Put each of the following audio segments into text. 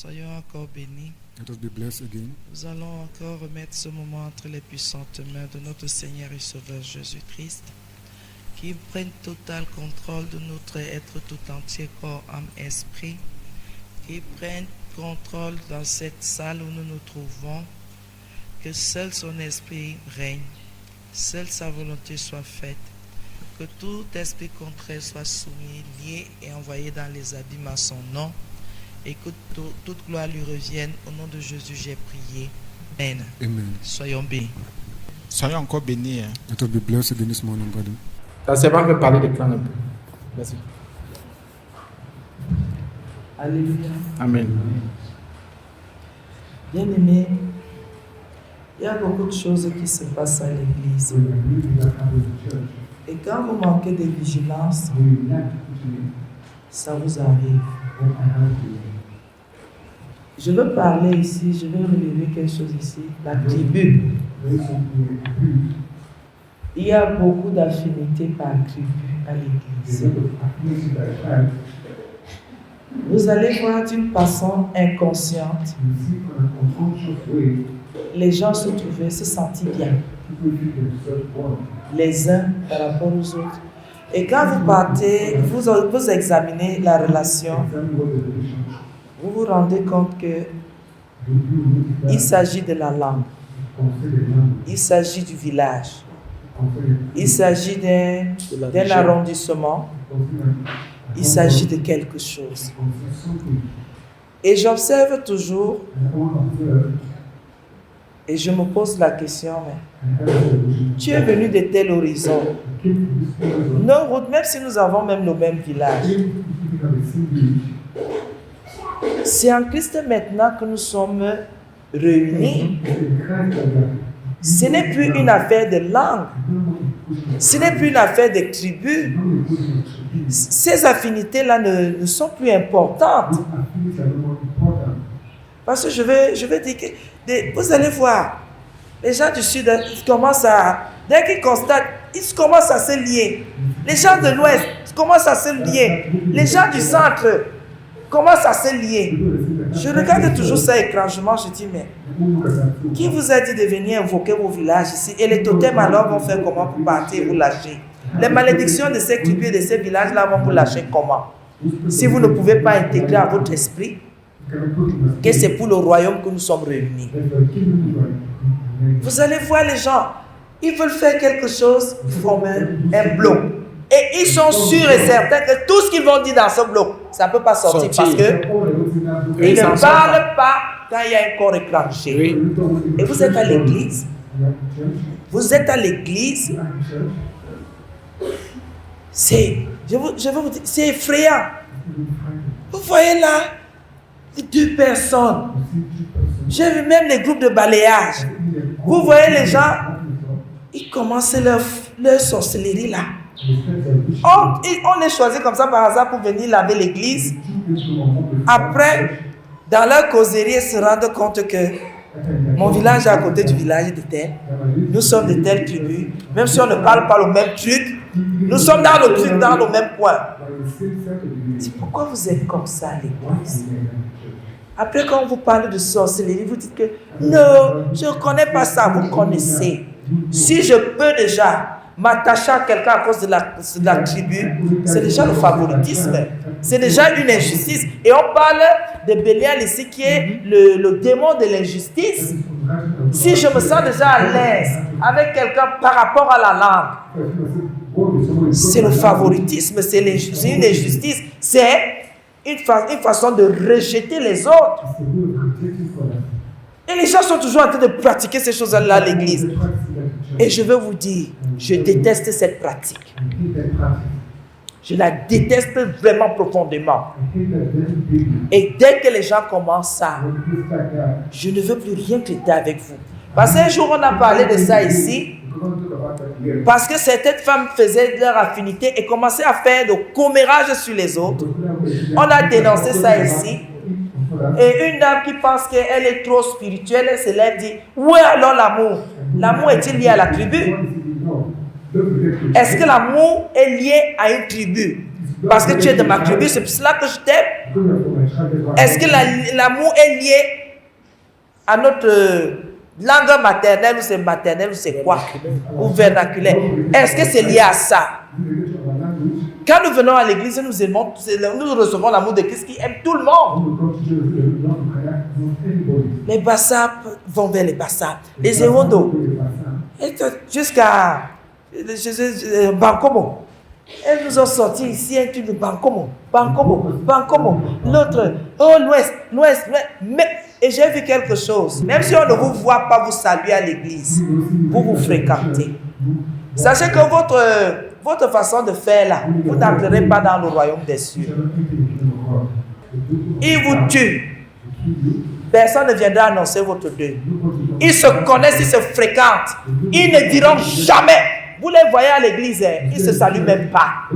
Soyons encore bénis. Let us be blessed again. Nous allons encore remettre ce moment entre les puissantes mains de notre Seigneur et Sauveur Jésus-Christ, qui prenne total contrôle de notre être tout entier, corps, âme, esprit, qui prenne contrôle dans cette salle où nous nous trouvons, que seul son esprit règne, seule sa volonté soit faite, que tout esprit contraire soit soumis, lié et envoyé dans les abîmes à son nom, et que toute gloire lui revienne. Au nom de Jésus, j'ai prié. Amen. Amen. Soyons bénis. Soyons encore bénis. Let us be blessed again this morning, brother. Ta servante peut parler de plan un peu. Merci. Alléluia. Amen. Bien-aimés, il y a beaucoup de choses qui se passent à l'église. Et quand vous manquez de vigilance, ça vous arrive. Je veux parler ici, je veux relever quelque chose ici. La tribu. Il y a beaucoup d'affinités par tribu à l'église. Vous allez voir d'une façon inconsciente, les gens se trouvaient, se sentir bien, les uns par rapport aux autres. Et quand vous partez, vous examinez la relation, vous vous rendez compte que il s'agit de la langue, il s'agit du village, il s'agit d'un arrondissement, il s'agit de quelque chose. Et j'observe toujours, et je me pose la question, mais tu es venu de tel horizon. Nos routes, même si nous avons même le même village, c'est en Christ maintenant que nous sommes réunis. Ce n'est plus une affaire de langue, ce n'est plus une affaire de tribu. Ces affinités-là ne sont plus importantes. Parce que je vais dire que vous allez voir, les gens du sud, ils commencent à, dès qu'ils constatent, ils commencent à se lier. Les gens de l'ouest commencent à se lier. Les gens du centre commencent à se lier. Je regarde toujours ça étrangement, je dis, mais qui vous a dit de venir invoquer vos villages ici? Et les totems alors vont faire comment pour partir et vous lâcher? Les malédictions de ces tribus et de ces villages-là vont vous lâcher comment? Si vous ne pouvez pas intégrer à votre esprit que c'est pour le royaume que nous sommes réunis. Vous allez voir les gens, ils veulent faire quelque chose, ils forment un bloc. Et ils sont sûrs et certains que tout ce qu'ils vont dire dans ce bloc, ça ne peut pas sortir parce que ils ne parlent pas quand il y a un corps éclaté. Oui. Et vous êtes à l'église. Vous êtes à l'église. Je veux vous dire, c'est effrayant. Vous voyez là, les deux personnes. J'ai vu même les groupes de balayage. Vous voyez les gens, ils commencent leur sorcellerie là. On les choisit comme ça par hasard pour venir laver l'église. Après, dans leur causerie, ils se rendent compte que mon village est à côté du village de tel. Nous sommes de telle tribu. Même si on ne parle pas le même truc, nous sommes dans le truc, dans le même point. C'est pourquoi vous êtes comme ça à l'église. Après, quand on vous parle de sorcellerie, vous dites que non, je ne connais pas ça. Vous connaissez. Si je peux déjà m'attacher à quelqu'un à cause de la tribu, c'est déjà le favoritisme. C'est déjà une injustice. Et on parle de Bélial ici qui est le démon de l'injustice. Si je me sens déjà à l'aise avec quelqu'un par rapport à la langue, c'est le favoritisme, c'est une injustice. C'est une façon de rejeter les autres. Et les gens sont toujours en train de pratiquer ces choses-là à l'église. Et je veux vous dire, je déteste cette pratique. Je la déteste vraiment profondément. Et dès que les gens commencent ça, je ne veux plus rien traiter avec vous. Parce qu'un jour, on a parlé de ça ici. Parce que certaines femmes faisaient leur affinité et commençaient à faire de commérage sur les autres. On a dénoncé ça ici. Et une dame qui pense qu'elle est trop spirituelle, elle se lève et dit, où est alors l'amour? L'amour est-il lié à la tribu? Est-ce que l'amour est lié à une tribu? Parce que tu es de ma tribu, c'est pour cela que je t'aime? Est-ce que l'amour est lié à notre langue maternelle ou c'est maternelle ou c'est quoi? Ou vernaculaire? Est-ce que c'est lié à ça? Quand nous venons à l'église, nous recevons l'amour de Christ qui aime tout le monde. Les Bassap vont vers les Bassap, les Ewondo, jusqu'à Bankomo. Elles nous ont sorti ici un truc de Bankomo. L'autre, oh l'Ouest. Et j'ai vu quelque chose. Même si on ne vous voit pas vous saluer à l'église, vous fréquentez. Sachez que votre façon de faire là, vous n'entrerez pas dans le royaume des cieux. Ils vous tuent. Personne ne viendra annoncer votre deuil. Ils se connaissent, ils se fréquentent. Ils ne diront jamais. Vous les voyez à l'église, ils ne se saluent même pas.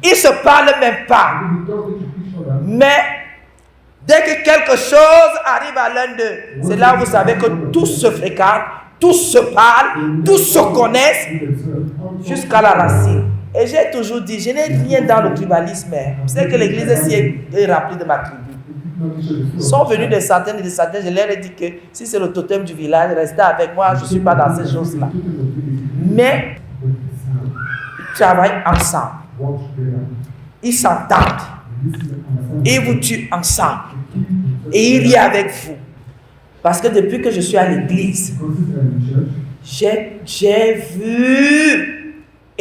Ils ne se parlent même pas. Mais dès que quelque chose arrive à l'un d'eux, c'est là où vous savez que tous se fréquentent, tous se parlent, tous se connaissent jusqu'à la racine. Et j'ai toujours dit, je n'ai rien dans le tribalisme. C'est que l'église est remplie de ma tribu. Ils sont venus des centaines et des centaines. Je leur ai dit que si c'est le totem du village, restez avec moi, je ne suis pas dans ces choses-là. Mais ils travaillent ensemble. Ils s'entendent. Ils vous tuent ensemble. Et ils rient avec vous. Parce que depuis que je suis à l'église, j'ai vu.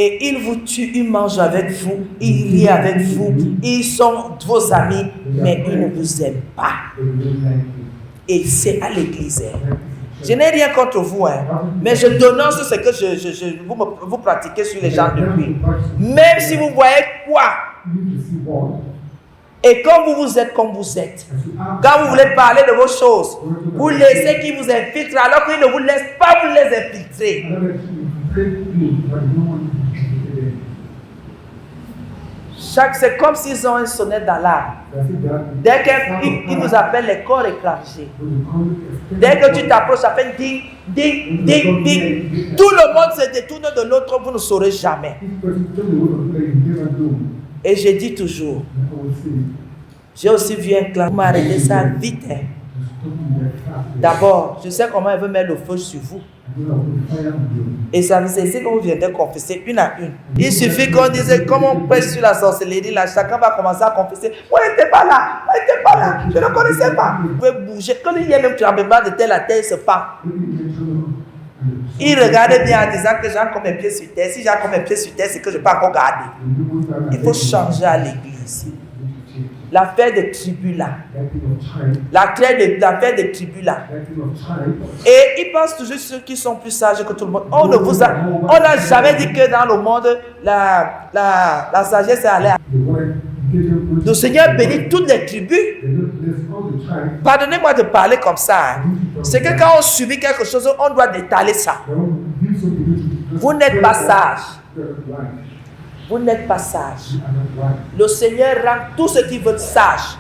Et ils vous tuent, ils mangent avec vous, ils rient avec vous, ils sont vos amis, mais ils ne vous aiment pas. Et c'est à l'église. Je n'ai rien contre vous, mais je dénonce ce que vous pratiquez sur les gens depuis. Même si vous voyez quoi, et quand vous êtes comme vous êtes, quand vous voulez parler de vos choses, vous laissez qu'ils vous infiltrent alors qu'ils ne vous laissent pas vous les infiltrer. C'est comme s'ils ont un sonnet d'alarme. Dès qu'ils nous appellent les corps étrangers. Dès que tu t'approches, ça fait ding, ding, ding, ding. Tout le monde se détourne de l'autre, vous ne saurez jamais. Et je dis toujours, j'ai aussi vu un clan, m'a arrêté ça vite. D'abord, je sais comment elle veut mettre le feu sur vous. Et ça c'est ici que vous viendrez confesser une à une. Il suffit qu'on dise, comme on prêche sur la sorcellerie, là, chacun va commencer à confesser. Moi, elle n'était pas là, je ne connaissais pas. Vous pouvez bouger. Quand il y a même tremblement de terre, la terre se fend. Il regarde bien en disant que j'ai encore mes pieds sur terre. Si j'ai encore mes pieds sur terre, c'est que je ne peux pas encore garder. Il faut changer à l'église. L'affaire des tribus là. L'affaire des tribus là. Et ils pensent toujours ceux qui sont plus sages que tout le monde. On n'a jamais dit que dans le monde, la sagesse est allée. Le Seigneur bénit toutes les tribus. Pardonnez-moi de parler comme ça. C'est que quand on subit quelque chose, on doit détaler ça. Vous n'êtes pas sage. Vous n'êtes pas sage. Le Seigneur rend tout ce qu'il veut sage.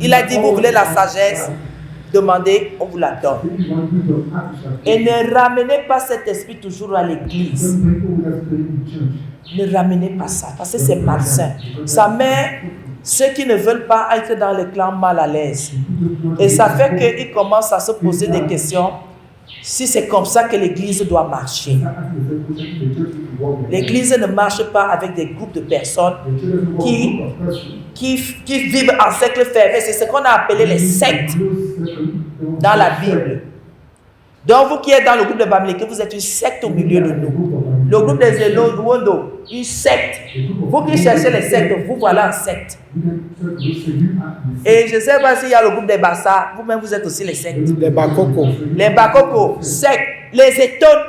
Il a dit, vous voulez la sagesse, demandez, on vous la donne. Et ne ramenez pas cet esprit toujours à l'église. Ne ramenez pas ça, parce que c'est malsain. Ça met ceux qui ne veulent pas être dans le clan mal à l'aise. Et ça fait qu'ils commencent à se poser des questions. Si c'est comme ça que l'église doit marcher. L'église ne marche pas avec des groupes de personnes qui vivent en cercle fermé. C'est ce qu'on a appelé les sectes dans la Bible. Donc vous qui êtes dans le groupe de Bamileke, vous êtes une secte au milieu de nous. Le groupe des Elondo, une secte. Vous qui cherchez les sectes, vous voilà en secte. Et je ne sais pas s'il y a le groupe des Bassa, vous-même vous êtes aussi les sectes. Les Bakoko. Les Bakoko, secte. Les Étones,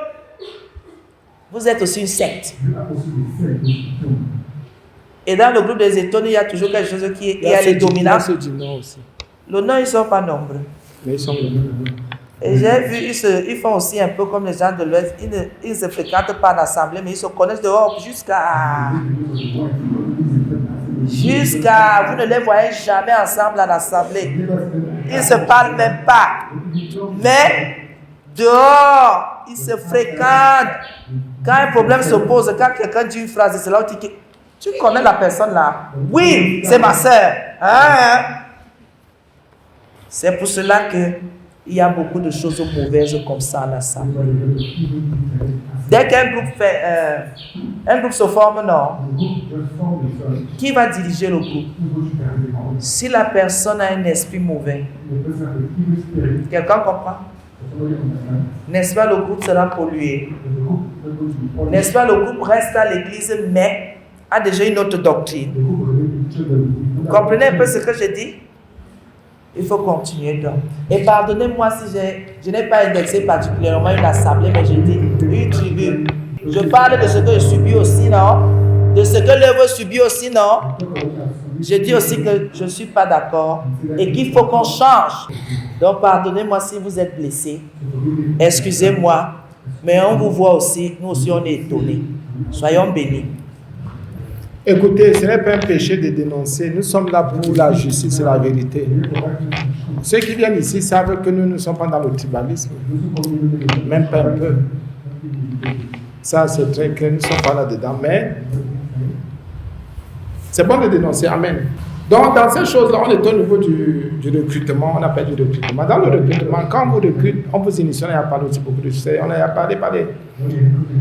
vous êtes aussi une secte. Et dans le groupe des Étones, il y a toujours quelque chose qui est. Il y a les dominants. Le nom, ils ne sont pas nombreux. Mais ils sont nombreux. Et j'ai vu, ils font aussi un peu comme les gens de l'Ouest. Ils ne se fréquentent pas en assemblée, mais ils se connaissent dehors jusqu'à. Vous ne les voyez jamais ensemble en assemblée. Ils ne se parlent même pas. Mais dehors, ils se fréquentent. Quand un problème se pose, quand quelqu'un dit une phrase, c'est là où tu dis Tu connais la personne là? Oui, c'est ma sœur. Hein? C'est pour cela qu'il y a beaucoup de choses mauvaises comme ça en assemblée. Dès qu'un groupe un groupe se forme, non? Qui va diriger le groupe? Si la personne a un esprit mauvais, quelqu'un comprend? N'est-ce pas, le groupe sera pollué? N'est-ce pas, le groupe reste à l'église, mais a déjà une autre doctrine. Vous comprenez un peu ce que je dis? Il faut continuer donc. Et pardonnez-moi si je n'ai pas indexé particulièrement une assemblée, mais je dis une tribu. Je parle de ce que je subis aussi, non? De ce que l'œuvre subit aussi, non? Je dis aussi que je ne suis pas d'accord et qu'il faut qu'on change. Donc pardonnez-moi si vous êtes blessés. Excusez-moi, mais on vous voit aussi, nous aussi on est étonnés. Soyons bénis. Écoutez, ce n'est pas un péché de dénoncer. Nous sommes là pour la justice et la vérité. Ceux qui viennent ici savent que nous ne sommes pas dans le tribalisme. Même pas un peu. Ça, c'est très clair. Nous ne sommes pas là-dedans. Mais c'est bon de dénoncer. Amen. Donc, dans ces choses-là, on est au niveau du recrutement. On appelle du recrutement. Dans le recrutement, quand on vous recrute, on vous initie. On a parlé aussi beaucoup de choses. On a parlé.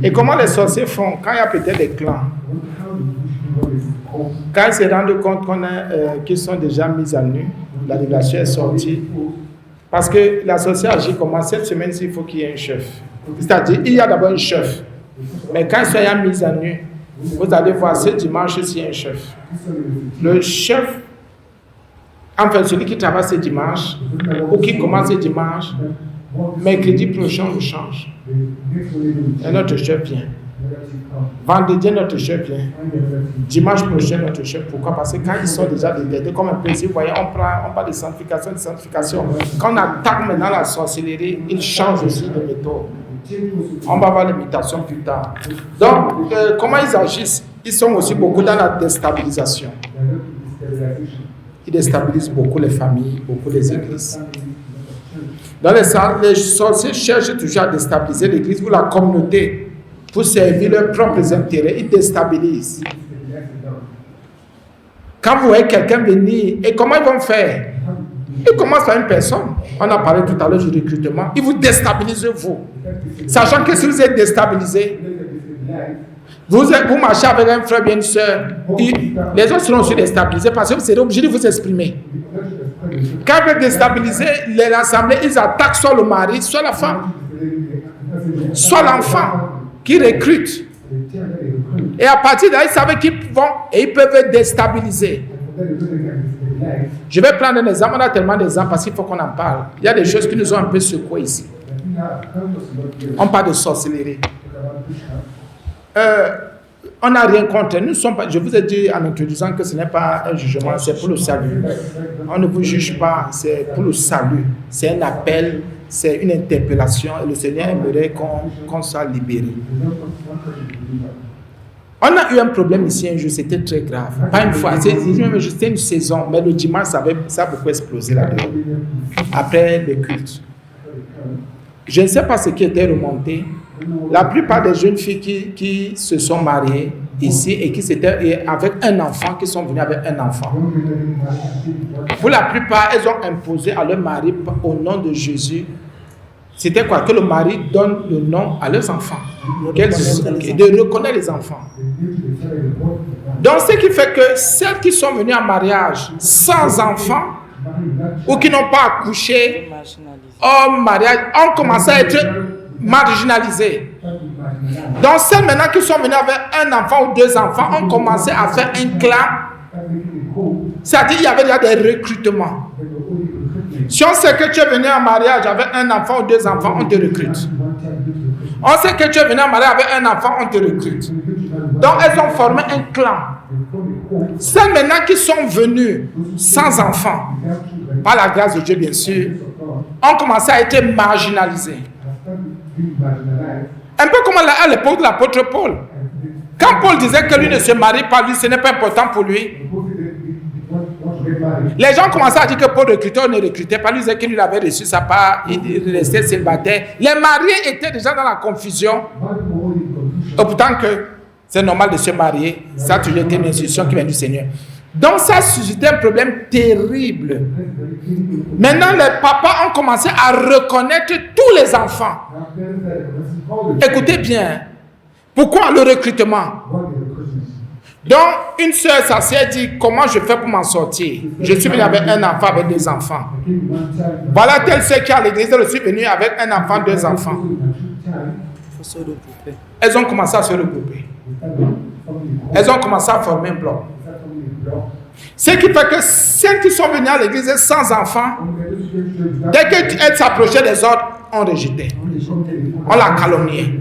Et comment les sorciers font quand il y a peut-être des clans? Quand ils se rendent compte qu'ils sont déjà mis à nu, la révélation est sortie. Parce que la sorcière agit comment? Cette semaine-ci, il faut qu'il y ait un chef. C'est-à-dire, il y a d'abord un chef. Mais quand ils sont mis à nu, vous allez voir ce dimanche s'il y a un chef. Le chef, enfin celui qui travaille ce dimanche, ou qui commence ce dimanche, mercredi prochain, on le change. Et notre chef vient. Vendredi, notre chef vient. Dimanche prochain, notre chef. Pourquoi? Parce que quand ils sont déjà détectés comme un principe, vous voyez, on parle de sanctification. Quand on attaque maintenant la sorcellerie, ils changent aussi de méthode. On va voir l'imitation plus tard. Donc, comment ils agissent? Ils sont aussi beaucoup dans la déstabilisation. Ils déstabilisent beaucoup les familles, beaucoup les églises. Dans les sorciers cherchent toujours à déstabiliser l'église ou la communauté pour servir leurs propres intérêts. Ils déstabilisent. Quand vous voyez quelqu'un venir, et comment ils vont faire? Ils commencent par une personne. On a parlé tout à l'heure du recrutement. Ils vous déstabilisent, vous. Sachant que si vous êtes déstabilisé, vous marchez avec un frère bien une soeur, les autres seront aussi déstabilisés parce que vous serez obligés de vous exprimer. Quand vous êtes déstabilisé, l'assemblée, ils attaquent soit le mari, soit la femme, soit l'enfant qui recrute. Et à partir de là, ils savent qu'ils vont et ils peuvent déstabiliser. Je vais prendre un exemple. On a tellement d'exemples parce qu'il faut qu'on en parle. Il y a des choses qui nous ont un peu secoués ici. On parle de sorcellerie. On n'a rien contre. Nous sommes pas, je vous ai dit en introduisant que ce n'est pas un jugement, c'est pour le salut. On ne vous juge pas, c'est pour le salut. C'est un appel, c'est une interpellation et le Seigneur aimerait qu'on soit libéré. On a eu un problème ici un jour, c'était très grave. Pas une fois, c'était une saison, mais le dimanche, ça a beaucoup explosé là-dedans. Après le culte. Je ne sais pas ce qui était remonté. La plupart des jeunes filles qui se sont mariées ici et qui étaient avec un enfant, qui sont venues avec un enfant. Pour la plupart, elles ont imposé à leur mari au nom de Jésus. C'était quoi? Que le mari donne le nom à leurs enfants. De reconnaître les enfants. Donc, ce qui fait que celles qui sont venues en mariage sans enfants ou qui n'ont pas accouché au mariage ont commencé à être marginalisées. Donc, celles maintenant qui sont venues avec un enfant ou deux enfants ont commencé à faire un clan. C'est-à-dire qu'il y avait déjà des recrutements. Si on sait que tu es venu en mariage avec un enfant ou deux enfants, on te recrute. On sait que tu es venu en mariage avec un enfant, on te recrute. Donc, elles ont formé un clan. Celles maintenant qui sont venues sans enfants, par la grâce de Dieu bien sûr, ont commencé à être marginalisées. Un peu comme à l'époque de l'apôtre Paul. Quand Paul disait que lui ne se marie pas, lui, ce n'est pas important pour lui. Les gens commençaient à dire que Paul recrutait ou ne recrutait pas. Lui disait qu'il avait reçu sa part, il restait célibataire. Les mariés étaient déjà dans la confusion. Pourtant que C'est normal de se marier. Ça a toujours été une institution qui vient du Seigneur. Donc ça a suscité un problème terrible. Maintenant, les papas ont commencé à reconnaître tous les enfants. Écoutez bien. Pourquoi le recrutement? Donc, une soeur s'assied et dit, comment je fais pour m'en sortir? Je suis venu avec un enfant, avec 2 enfants. Voilà telle soeur qui est à l'église, je suis venu avec un enfant, 2 enfants. Elles ont commencé à se regrouper. Elles ont commencé à former un bloc. Ce qui fait que celles qui sont venues à l'église sans enfants, dès qu'elles s'approchaient des autres, on rejetait. On la calomniait.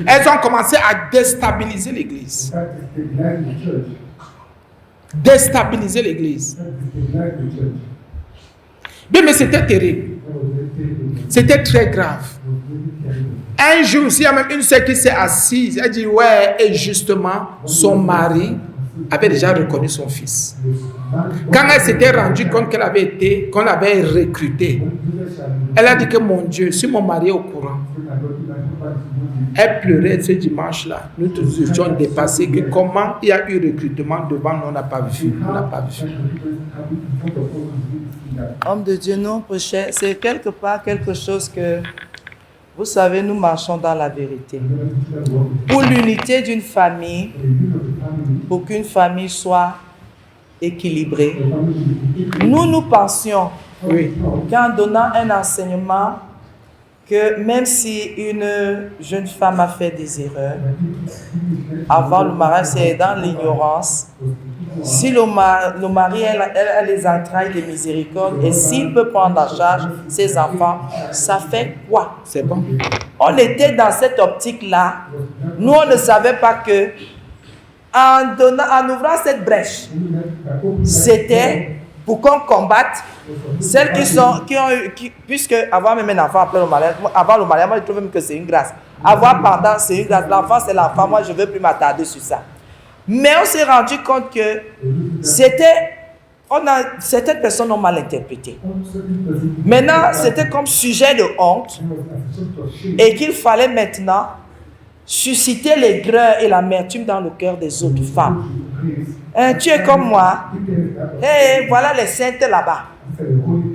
Elles ont commencé à déstabiliser l'église. Déstabiliser l'église. Mais c'était terrible. C'était très grave. Un jour, il y a même une sœur qui s'est assise. Elle dit, ouais, et justement, son mari avait déjà reconnu son fils. Quand elle s'était rendue compte qu'on l'avait recruté, elle a dit que mon Dieu, si mon mari est au courant, elle pleurait ce dimanche-là. Nous tous étions dépassés que comment il y a eu recrutement devant nous, on n'a pas vu. On n'a pas vu. Homme de Dieu, non, prêchait. C'est quelque part quelque chose que, vous savez, nous marchons dans la vérité. Pour l'unité d'une famille, pour qu'une famille soit équilibrée, nous pensions qu'en donnant un enseignement, que même si une jeune femme a fait des erreurs, avant le mariage, c'est dans l'ignorance. Si le mari a les entrailles de miséricorde et s'il peut prendre en charge ses enfants, ça fait quoi? C'est bon. On était dans cette optique-là. Nous, on ne savait pas que en ouvrant cette brèche, c'était pour qu'on combatte celles puisque avoir même un enfant après le mariage, avant le mariage, moi je trouve même que c'est une grâce. Avoir pendant, c'est une grâce. L'enfant, c'est l'enfant. Moi, je ne veux plus m'attarder sur ça. Mais on s'est rendu compte que certaines personnes ont mal interprété. Maintenant, c'était comme sujet de honte et qu'il fallait maintenant susciter l'aigreur et l'amertume dans le cœur des autres femmes. Tu es comme moi. Voilà les saintes là-bas.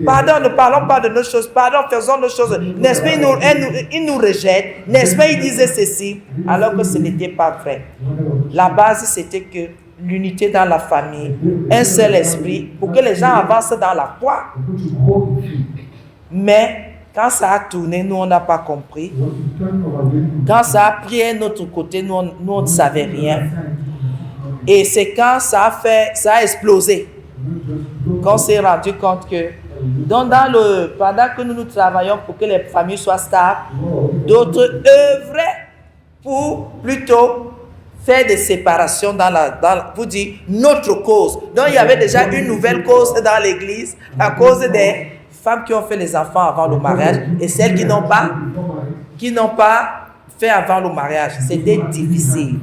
Pardon, ne parlons pas de nos choses. Pardon, faisons nos choses. N'est-ce pas, ils nous rejettent. N'est-ce pas, ils disaient ceci, alors que ce n'était pas vrai. La base, c'était que l'unité dans la famille, un seul esprit, pour que les gens avancent dans la foi. Mais quand ça a tourné, nous, on n'a pas compris. Quand ça a pris un autre côté, nous, on ne savait rien. Et c'est quand ça a explosé qu'on s'est rendu compte que pendant que nous travaillons pour que les familles soient stables, d'autres œuvraient pour plutôt faire des séparations pour dire notre cause. Donc il y avait déjà une nouvelle cause dans l'église à cause des femmes qui ont fait les enfants avant le mariage et celles qui n'ont pas fait avant le mariage. C'était difficile.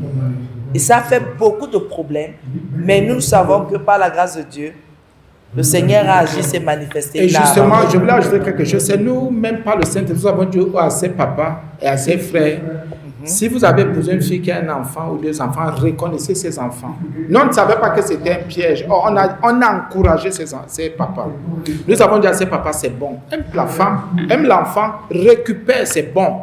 Et ça fait beaucoup de problèmes. Mais nous savons que par la grâce de Dieu, le Seigneur a agi, s'est manifesté. Et justement, je voulais ajouter quelque chose. C'est nous, même par le Saint-Esprit, nous avons dit à ses papas et à ses frères, si vous avez besoin d'une fille qui a un enfant ou 2 enfants, reconnaissez ses enfants. Nous, on ne savait pas que c'était un piège. On a encouragé ses papas. Nous avons dit à ses papas, c'est bon. Aime la femme, aime l'enfant, récupère, c'est bon.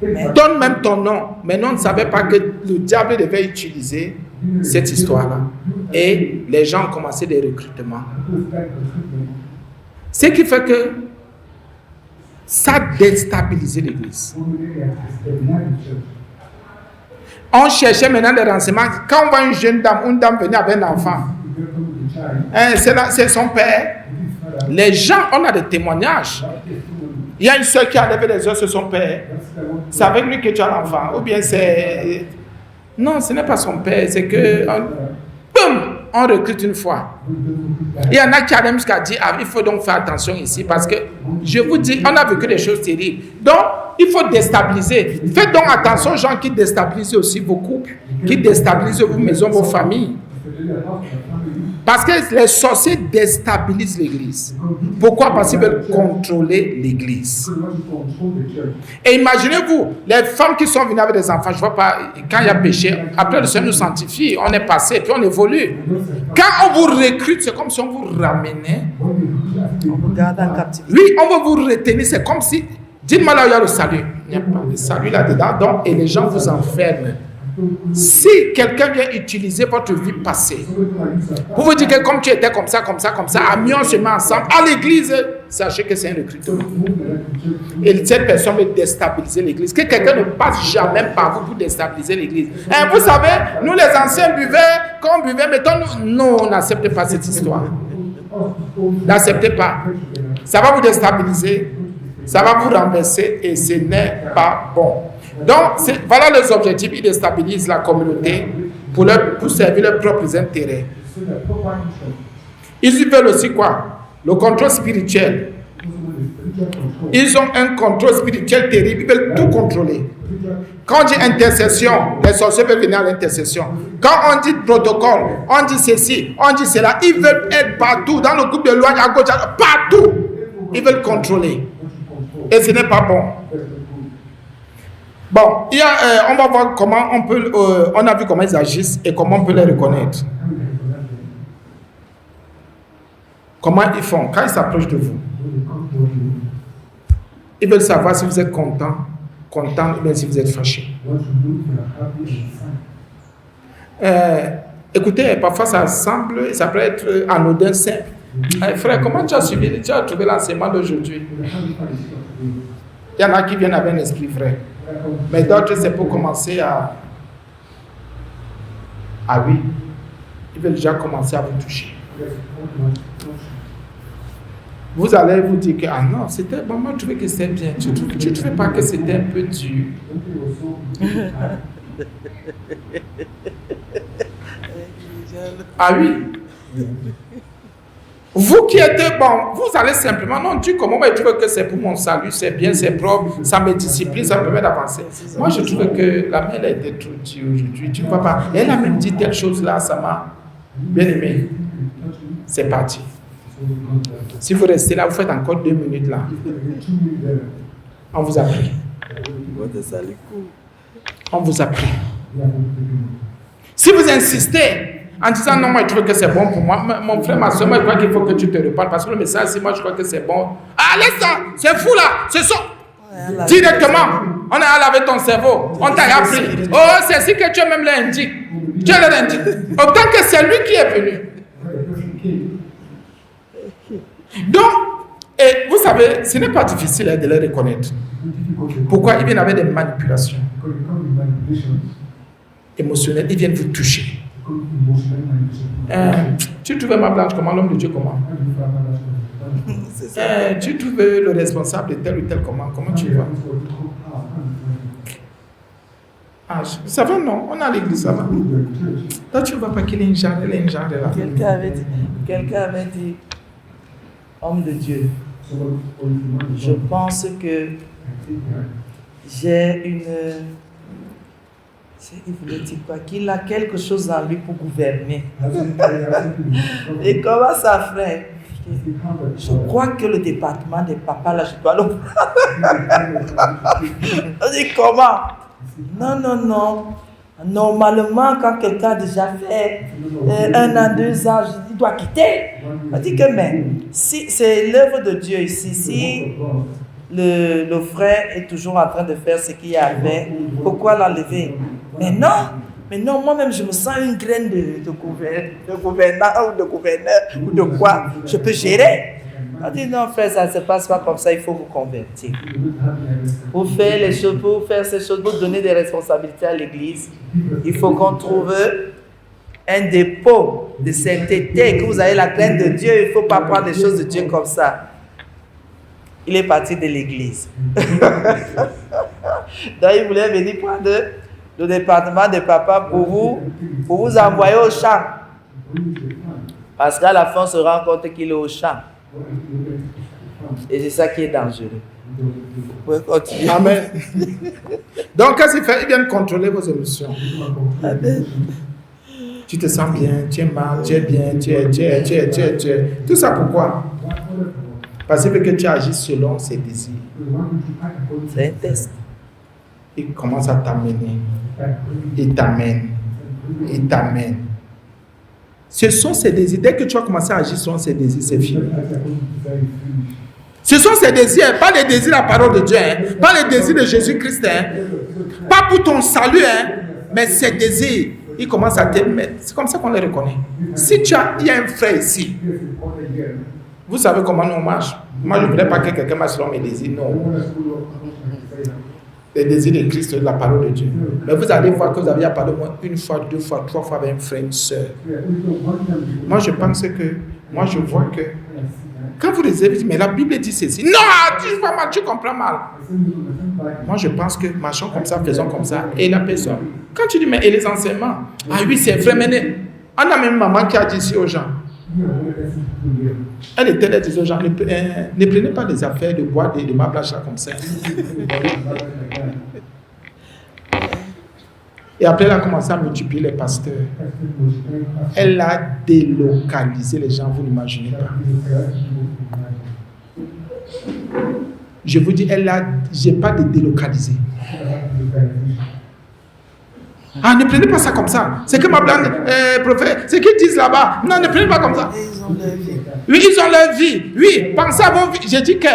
Donne même ton nom. Mais nous, on ne savait pas que le diable devait utiliser cette histoire-là. Et les gens ont commencé des recrutements. Ce qui fait que ça a déstabilisé l'église. On cherchait maintenant des renseignements. Quand on voit une dame venir avec un enfant, c'est son père. Les gens, on a des témoignages. Il y a une soeur qui a levé les yeux sur son père. C'est avec lui que tu as l'enfant. Ou bien c'est... Non, ce n'est pas son père. C'est que... on recrute une fois. Il y en a qui allaient jusqu'à dire, il faut donc faire attention ici parce que, je vous dis, on a vécu des choses terribles. Donc, il faut déstabiliser. Faites donc attention aux gens qui déstabilisent aussi vos couples, qui déstabilisent vos maisons, vos familles. Parce que les sorciers déstabilisent l'église. Pourquoi? Parce qu'ils veulent contrôler l'église. Et imaginez-vous, les femmes qui sont venues avec des enfants, je ne vois pas, quand il y a péché, après le Seigneur nous sanctifie, on est passé, puis on évolue. Quand on vous recrute, c'est comme si on vous ramenait. On vous garde en captivité. Oui, on va vous retenir, c'est comme si, dites-moi là où il y a le salut. Il n'y a pas de salut là-dedans, donc, et les gens vous enferment. Si quelqu'un vient utiliser votre vie passée pour vous dire que comme tu étais comme ça, amis, on se met ensemble à l'église, sachez que c'est un recrutement. Et cette personne veut déstabiliser l'église. Que quelqu'un ne passe jamais par vous pour déstabiliser l'église. Et vous savez, nous les anciens buvaient, quand on buvait, mettons, non, on n'accepte pas cette histoire. N'acceptez pas. Ça va vous déstabiliser, ça va vous renverser et ce n'est pas bon. Donc, voilà les objectifs. Ils déstabilisent la communauté pour servir leurs propres intérêts. Ils veulent aussi quoi? Le contrôle spirituel. Ils ont un contrôle spirituel terrible. Ils veulent tout contrôler. Quand on dit intercession, les sorciers veulent venir à l'intercession. Quand on dit protocole, on dit ceci, on dit cela. Ils veulent être partout. Dans le groupe de loi, à gauche, partout. Ils veulent contrôler. Et ce n'est pas bon. Bon, on va voir comment on peut, on a vu comment ils agissent et comment on peut les reconnaître. Comment ils font quand ils s'approchent de vous. Ils veulent savoir si vous êtes content ou bien si vous êtes fâché. Écoutez, parfois ça semble, ça peut être anodin, simple. Frère, comment tu as trouvé l'enseignement d'aujourd'hui? Il y en a qui viennent avec un esprit vrai. Mais d'autres, c'est pour commencer à oui. Ils veulent déjà commencer à vous toucher. Vous allez vous dire que, ah non, c'était bon, moi je trouvais que c'était bien. Tu ne trouvais pas que c'était un peu dur? Ah oui. Vous qui êtes bon, vous allez simplement, non, Dieu, comment moi je trouve que c'est pour mon salut, c'est bien, c'est propre, ça me discipline, ça me permet d'avancer. Moi je trouve que la mienne a été trop dure aujourd'hui, tu ne vois pas. Elle a même dit telle chose là, ça m'a bien aimé. C'est parti. Si vous restez là, vous faites encore 2 minutes là. On vous a pris. On vous a pris. Si vous insistez, en disant non, moi je trouve que c'est bon pour moi. Mon frère, ma soeur, moi je crois qu'il faut que tu te reparles parce que le message, si moi je crois que c'est bon. Ah, laisse ça, c'est fou là, c'est ça. Directement, on a lavé ton cerveau, on t'a appris. Oh, c'est ainsi que tu même l'indique. Tu leur indiques. Autant que c'est lui qui est venu. Donc, et vous savez, ce n'est pas difficile de les reconnaître. Pourquoi? Ils viennent avec des manipulations émotionnelles, ils viennent vous toucher. Tu trouves ma blanche comment? L'homme de Dieu comment? Tu trouves le responsable de tel ou tel comment? Comment tu vas? Ah, ça va non? On a l'église, ça va. Toi tu ne vois pas qu'il est un genre là. Quelqu'un avait dit, homme de Dieu, je pense que j'ai une... Il voulait dire quoi? Qu'il a quelque chose en lui pour gouverner. Et comment ça, frère? Je crois que le département des papas, là, je dois le prendre. On dit comment? Non. Normalement, quand quelqu'un a déjà fait 1 an, 2 ans, il doit quitter. On dit que, mais si c'est l'œuvre de Dieu ici, si le frère est toujours en train de faire ce qu'il y avait, pourquoi l'enlever? Mais non, moi-même, je me sens une graine de gouverneur ou de quoi je peux gérer. On dit non, frère, ça ne se passe pas comme ça, il faut vous convertir. Pour faire les choses, pour faire ces choses, pour donner des responsabilités à l'église, il faut qu'on trouve un dépôt de sainteté, que vous avez la crainte de Dieu, il ne faut pas prendre les choses de Dieu comme ça. Il est parti de l'église. Donc il voulait venir prendre le département de papa pour vous envoyer au champ. Parce qu'à la fin, on se rend compte qu'il est au champ. Et c'est ça qui est dangereux. Vous pouvez continuer. Amen. Donc, qu'est-ce qu'il fait? Il vient contrôler vos émotions. Amen. Tu te sens bien, tu es mal, tu es bien, tu es. Tout ça pourquoi? Parce que tu agis selon ses désirs. C'est un test. Il commence à t'amener. Il t'amène. Il t'amène. Ce sont ses désirs. Dès que tu as commencé à agir selon ses désirs, c'est fini. Ce sont ses désirs, pas les désirs de la parole de Dieu, hein, pas les désirs de Jésus-Christ, hein, pas pour ton salut, hein, mais ses désirs. Il commence à te mettre. C'est comme ça qu'on les reconnaît. Si il y a un frère ici, vous savez comment nous on marche. Moi, je ne voudrais pas que quelqu'un marche selon mes désirs, non. Les désirs de Christ, de la parole de Dieu. Mais vous allez voir que vous avez parlé au moins une fois, deux fois, trois fois avec un frère, une soeur. Moi, je pense que, je vois que, quand vous les avez dit, mais la Bible dit ceci. Non, tu vois mal, tu comprends mal. Moi, je pense que marchons comme ça, faisons comme ça. Et la personne, quand tu dis, mais et les enseignements? Ah oui, c'est vrai, mais on a même maman qui a dit ici aux gens. Elle était là, disait aux gens, ne prenez pas des affaires de bois de ma blanche là comme ça. Et après, elle a commencé à multiplier les pasteurs. Elle a délocalisé les gens, vous n'imaginez pas. Je vous dis, j'ai pas de délocalisé. Ah, ne prenez pas ça comme ça. C'est que ma blonde, prophète, c'est qu'ils disent là-bas. Non, ne prenez pas comme ça. Ils ont leur vie. Oui, ils ont leur vie. Oui, pensez à vos vies. J'ai dit que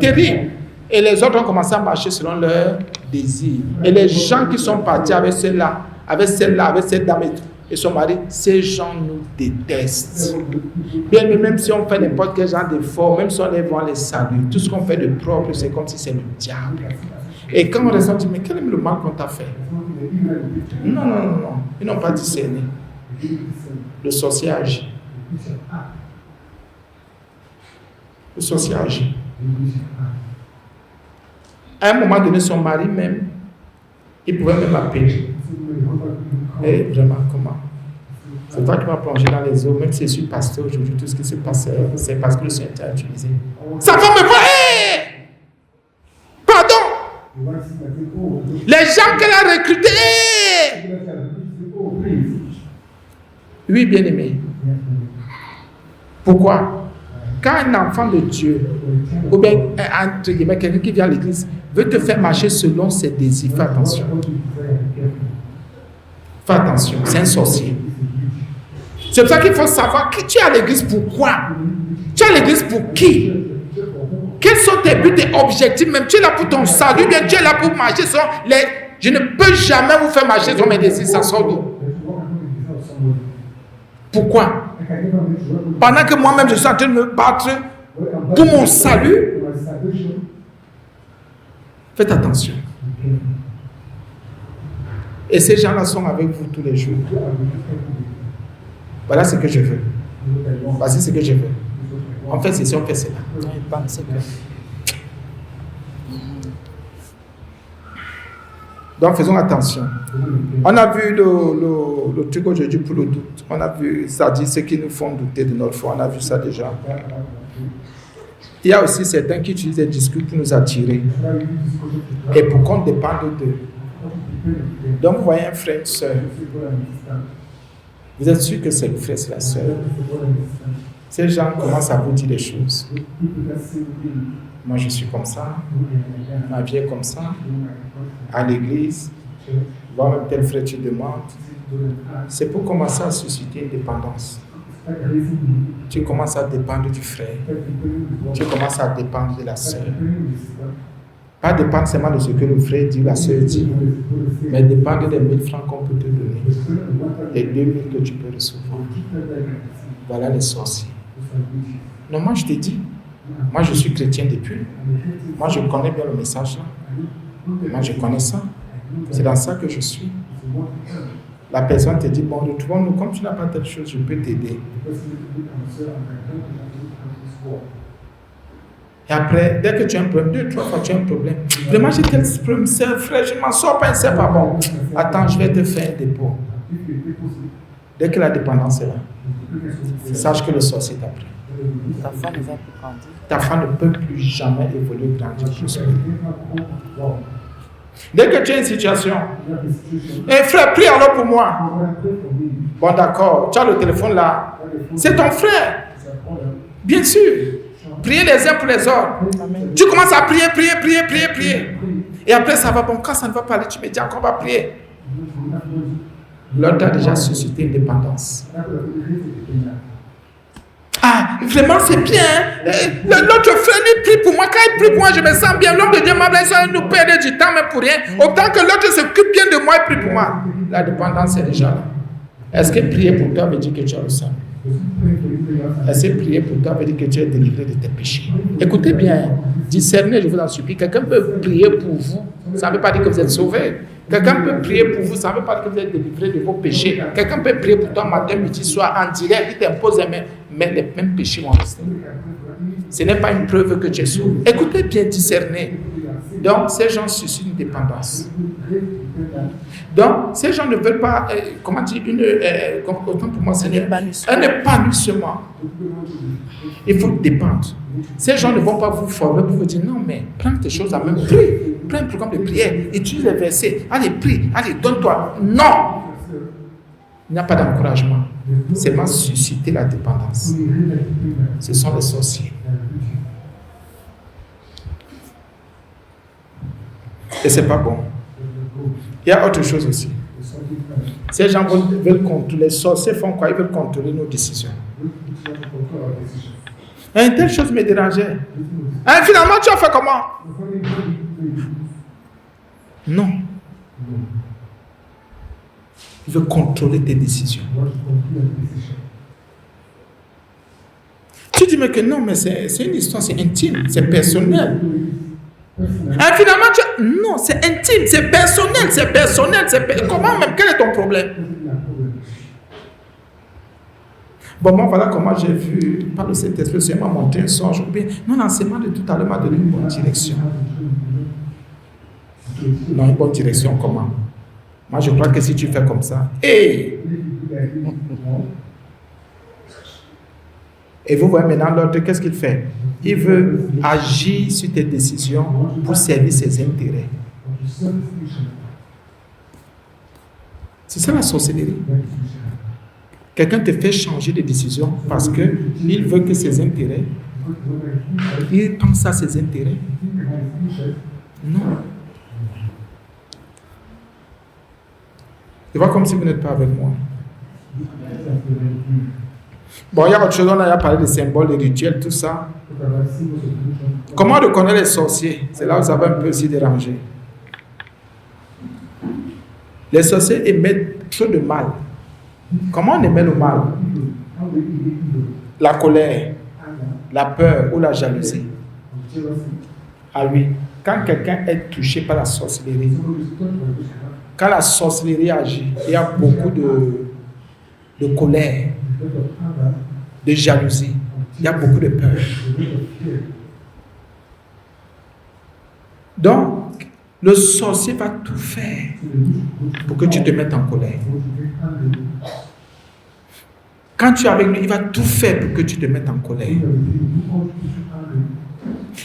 terrible. Et les autres ont commencé à marcher selon leurs désirs. Et les gens qui sont partis avec celle-là, avec cette dame et son mari, ces gens nous détestent. Bien, mais même si on fait n'importe quel genre d'effort, même si on les voit les saluer, tout ce qu'on fait de propre, c'est comme si c'est le diable. Et quand on ressent, on dit, mais quel est le mal qu'on t'a fait? Non. Ils n'ont pas discerné. Le sorcier agit. Le sorcier agit. À un moment donné, son mari même, il pouvait même appeler. Et vraiment, comment? C'est toi qui m'as plongé dans les eaux, même si je suis pasteur aujourd'hui, tout ce qui se passe, c'est parce que le Seigneur t'a utilisé. Ça va me voir! Hey! Pardon! Les gens qu'elle a recrutés! Oui, bien-aimé. Pourquoi? Quand un enfant de Dieu, ou bien entre guillemets, quelqu'un qui vient à l'église, veut te faire marcher selon ses désirs, fais attention. Fais attention, c'est un sorcier. C'est pour ça qu'il faut savoir qui tu es à l'église, pourquoi. Tu es à l'église pour qui? Quels sont tes buts et objectifs? Même tu es là pour ton salut, bien tu es là pour marcher sur les... Je ne peux jamais vous faire marcher sur mes désirs, ça sort d'où? Pourquoi? Pendant que moi-même je suis en train de me battre pour mon salut, faites attention. Et ces gens-là sont avec vous tous les jours. Voilà ce que je veux. Voici ce que je veux. On fait ceci, on fait cela. Donc faisons attention. On a vu le truc aujourd'hui pour le doute. On a vu, ça dit ce qui nous font douter de notre foi. On a vu ça déjà. Il y a aussi certains qui utilisent des discours pour nous attirer. Et pour qu'on dépende d'eux. Donc vous voyez un frère, une soeur. Vous êtes sûr que c'est le frère, c'est la soeur. Ces gens commencent à vous dire des choses. Moi je suis comme ça. Ma vie est comme ça. À l'église, voir même tel frère tu demandes. C'est pour commencer à susciter une dépendance. Tu commences à dépendre du frère. Tu commences à dépendre de la sœur. Pas dépendre seulement de ce que le frère dit, la sœur dit, mais dépendre des 1000 francs qu'on peut te donner, des 2000 que tu peux recevoir. Voilà les sorciers. Non, moi je te dis, moi je suis chrétien depuis. Moi je connais bien le message là. Moi je connais ça. C'est dans ça que je suis. La personne te dit, bon, retrouvons-nous, comme tu n'as pas telle chose, je peux t'aider. Et après, dès que tu as un problème, 2-3 fois tu as un problème. Vraiment, j'ai tel problème, c'est frère, je ne m'en sors pas, c'est pas bon. Attends, je vais te faire un dépôt. Dès que la dépendance est là, sache que le sorcier t'a pris. Ta foi ne va plus grandir. Ta foi ne peut plus jamais évoluer, grandir, plus. Dès que tu as une situation, et frère, prie alors pour moi. Bon, d'accord, tu as le téléphone là. C'est ton frère. Bien sûr. Priez les uns pour les autres. Tu commences à prier. Et après, ça va. Bon, quand ça ne va pas aller, tu me dis encore, on va prier. L'autre a déjà suscité une dépendance. Ah, vraiment, c'est bien. L'autre frère, lui prie pour moi. Quand il prie pour moi, je me sens bien. L'homme de Dieu m'a blessé, il nous perd du temps, mais pour rien. Autant que l'autre s'occupe bien de moi et prie pour moi. La dépendance est déjà là. Est-ce que prier pour toi veut dire que tu as le sang? Est-ce que prier pour toi veut dire que tu es délivré de tes péchés? Écoutez bien, discernez, je vous en supplie. Quelqu'un peut prier pour vous, ça ne veut pas dire que vous êtes sauvé. Quelqu'un peut prier pour vous, ça ne veut pas dire que vous êtes délivré de vos péchés. Quelqu'un peut prier pour toi matin, midi, soir, en direct, il t'impose, mais les mêmes péchés vont rester. Ce n'est pas une preuve que tu es sauvé. Écoutez bien, discernez. Donc, ces gens suscitent une dépendance. Donc, ces gens ne veulent pas, comment dire, autant pour moi, c'est un épanouissement. Il faut dépendre. Ces gens ne vont pas vous former pour vous dire non, mais prends tes choses à même prie. Prends un programme de prière, utilise les versets. Allez, prie, allez, donne-toi. Non! Il n'y a pas d'encouragement. C'est vraiment susciter la dépendance. Ce sont les sorciers. Et c'est pas bon. Il y a autre chose aussi. Ces gens veulent contrôler. Les sorciers font quoi? Ils veulent contrôler nos décisions. Une telle chose me dérangeait. Finalement, tu as fait comment? Non. Il veut contrôler tes décisions. Tu dis mais que non, mais c'est une histoire, c'est intime, c'est personnel. Finalement, non, c'est intime, c'est personnel, comment même? Quel est ton problème? Bon, moi, voilà comment j'ai vu, par le Saint-Esprit, c'est m'a montré un songe. Non, l'enseignement de tout à l'heure m'a donné une bonne direction. Non, une bonne direction, comment? Moi, je crois que si tu fais comme ça, Et vous voyez maintenant l'autre, qu'est-ce qu'il fait? Il veut agir sur tes décisions pour servir ses intérêts. C'est ça la sorcellerie. Quelqu'un te fait changer de décision parce qu'il veut que ses intérêts, il pense à ses intérêts. Non. C'est pas comme si vous n'êtes pas avec moi. Bon, il y a autre chose, on a parlé des symboles, des rituels, tout ça. Comment reconnaître les sorciers? C'est là où ça va un peu aussi déranger. Les sorciers émettent trop de mal. Comment on émet le mal? La colère, la peur ou la jalousie. Ah oui, quand quelqu'un est touché par la sorcellerie, quand la sorcellerie agit, il y a beaucoup de colère, de jalousie, il y a beaucoup de peur. Donc, le sorcier va tout faire pour que tu te mettes en colère. Quand tu es avec lui, il va tout faire pour que tu te mettes en colère.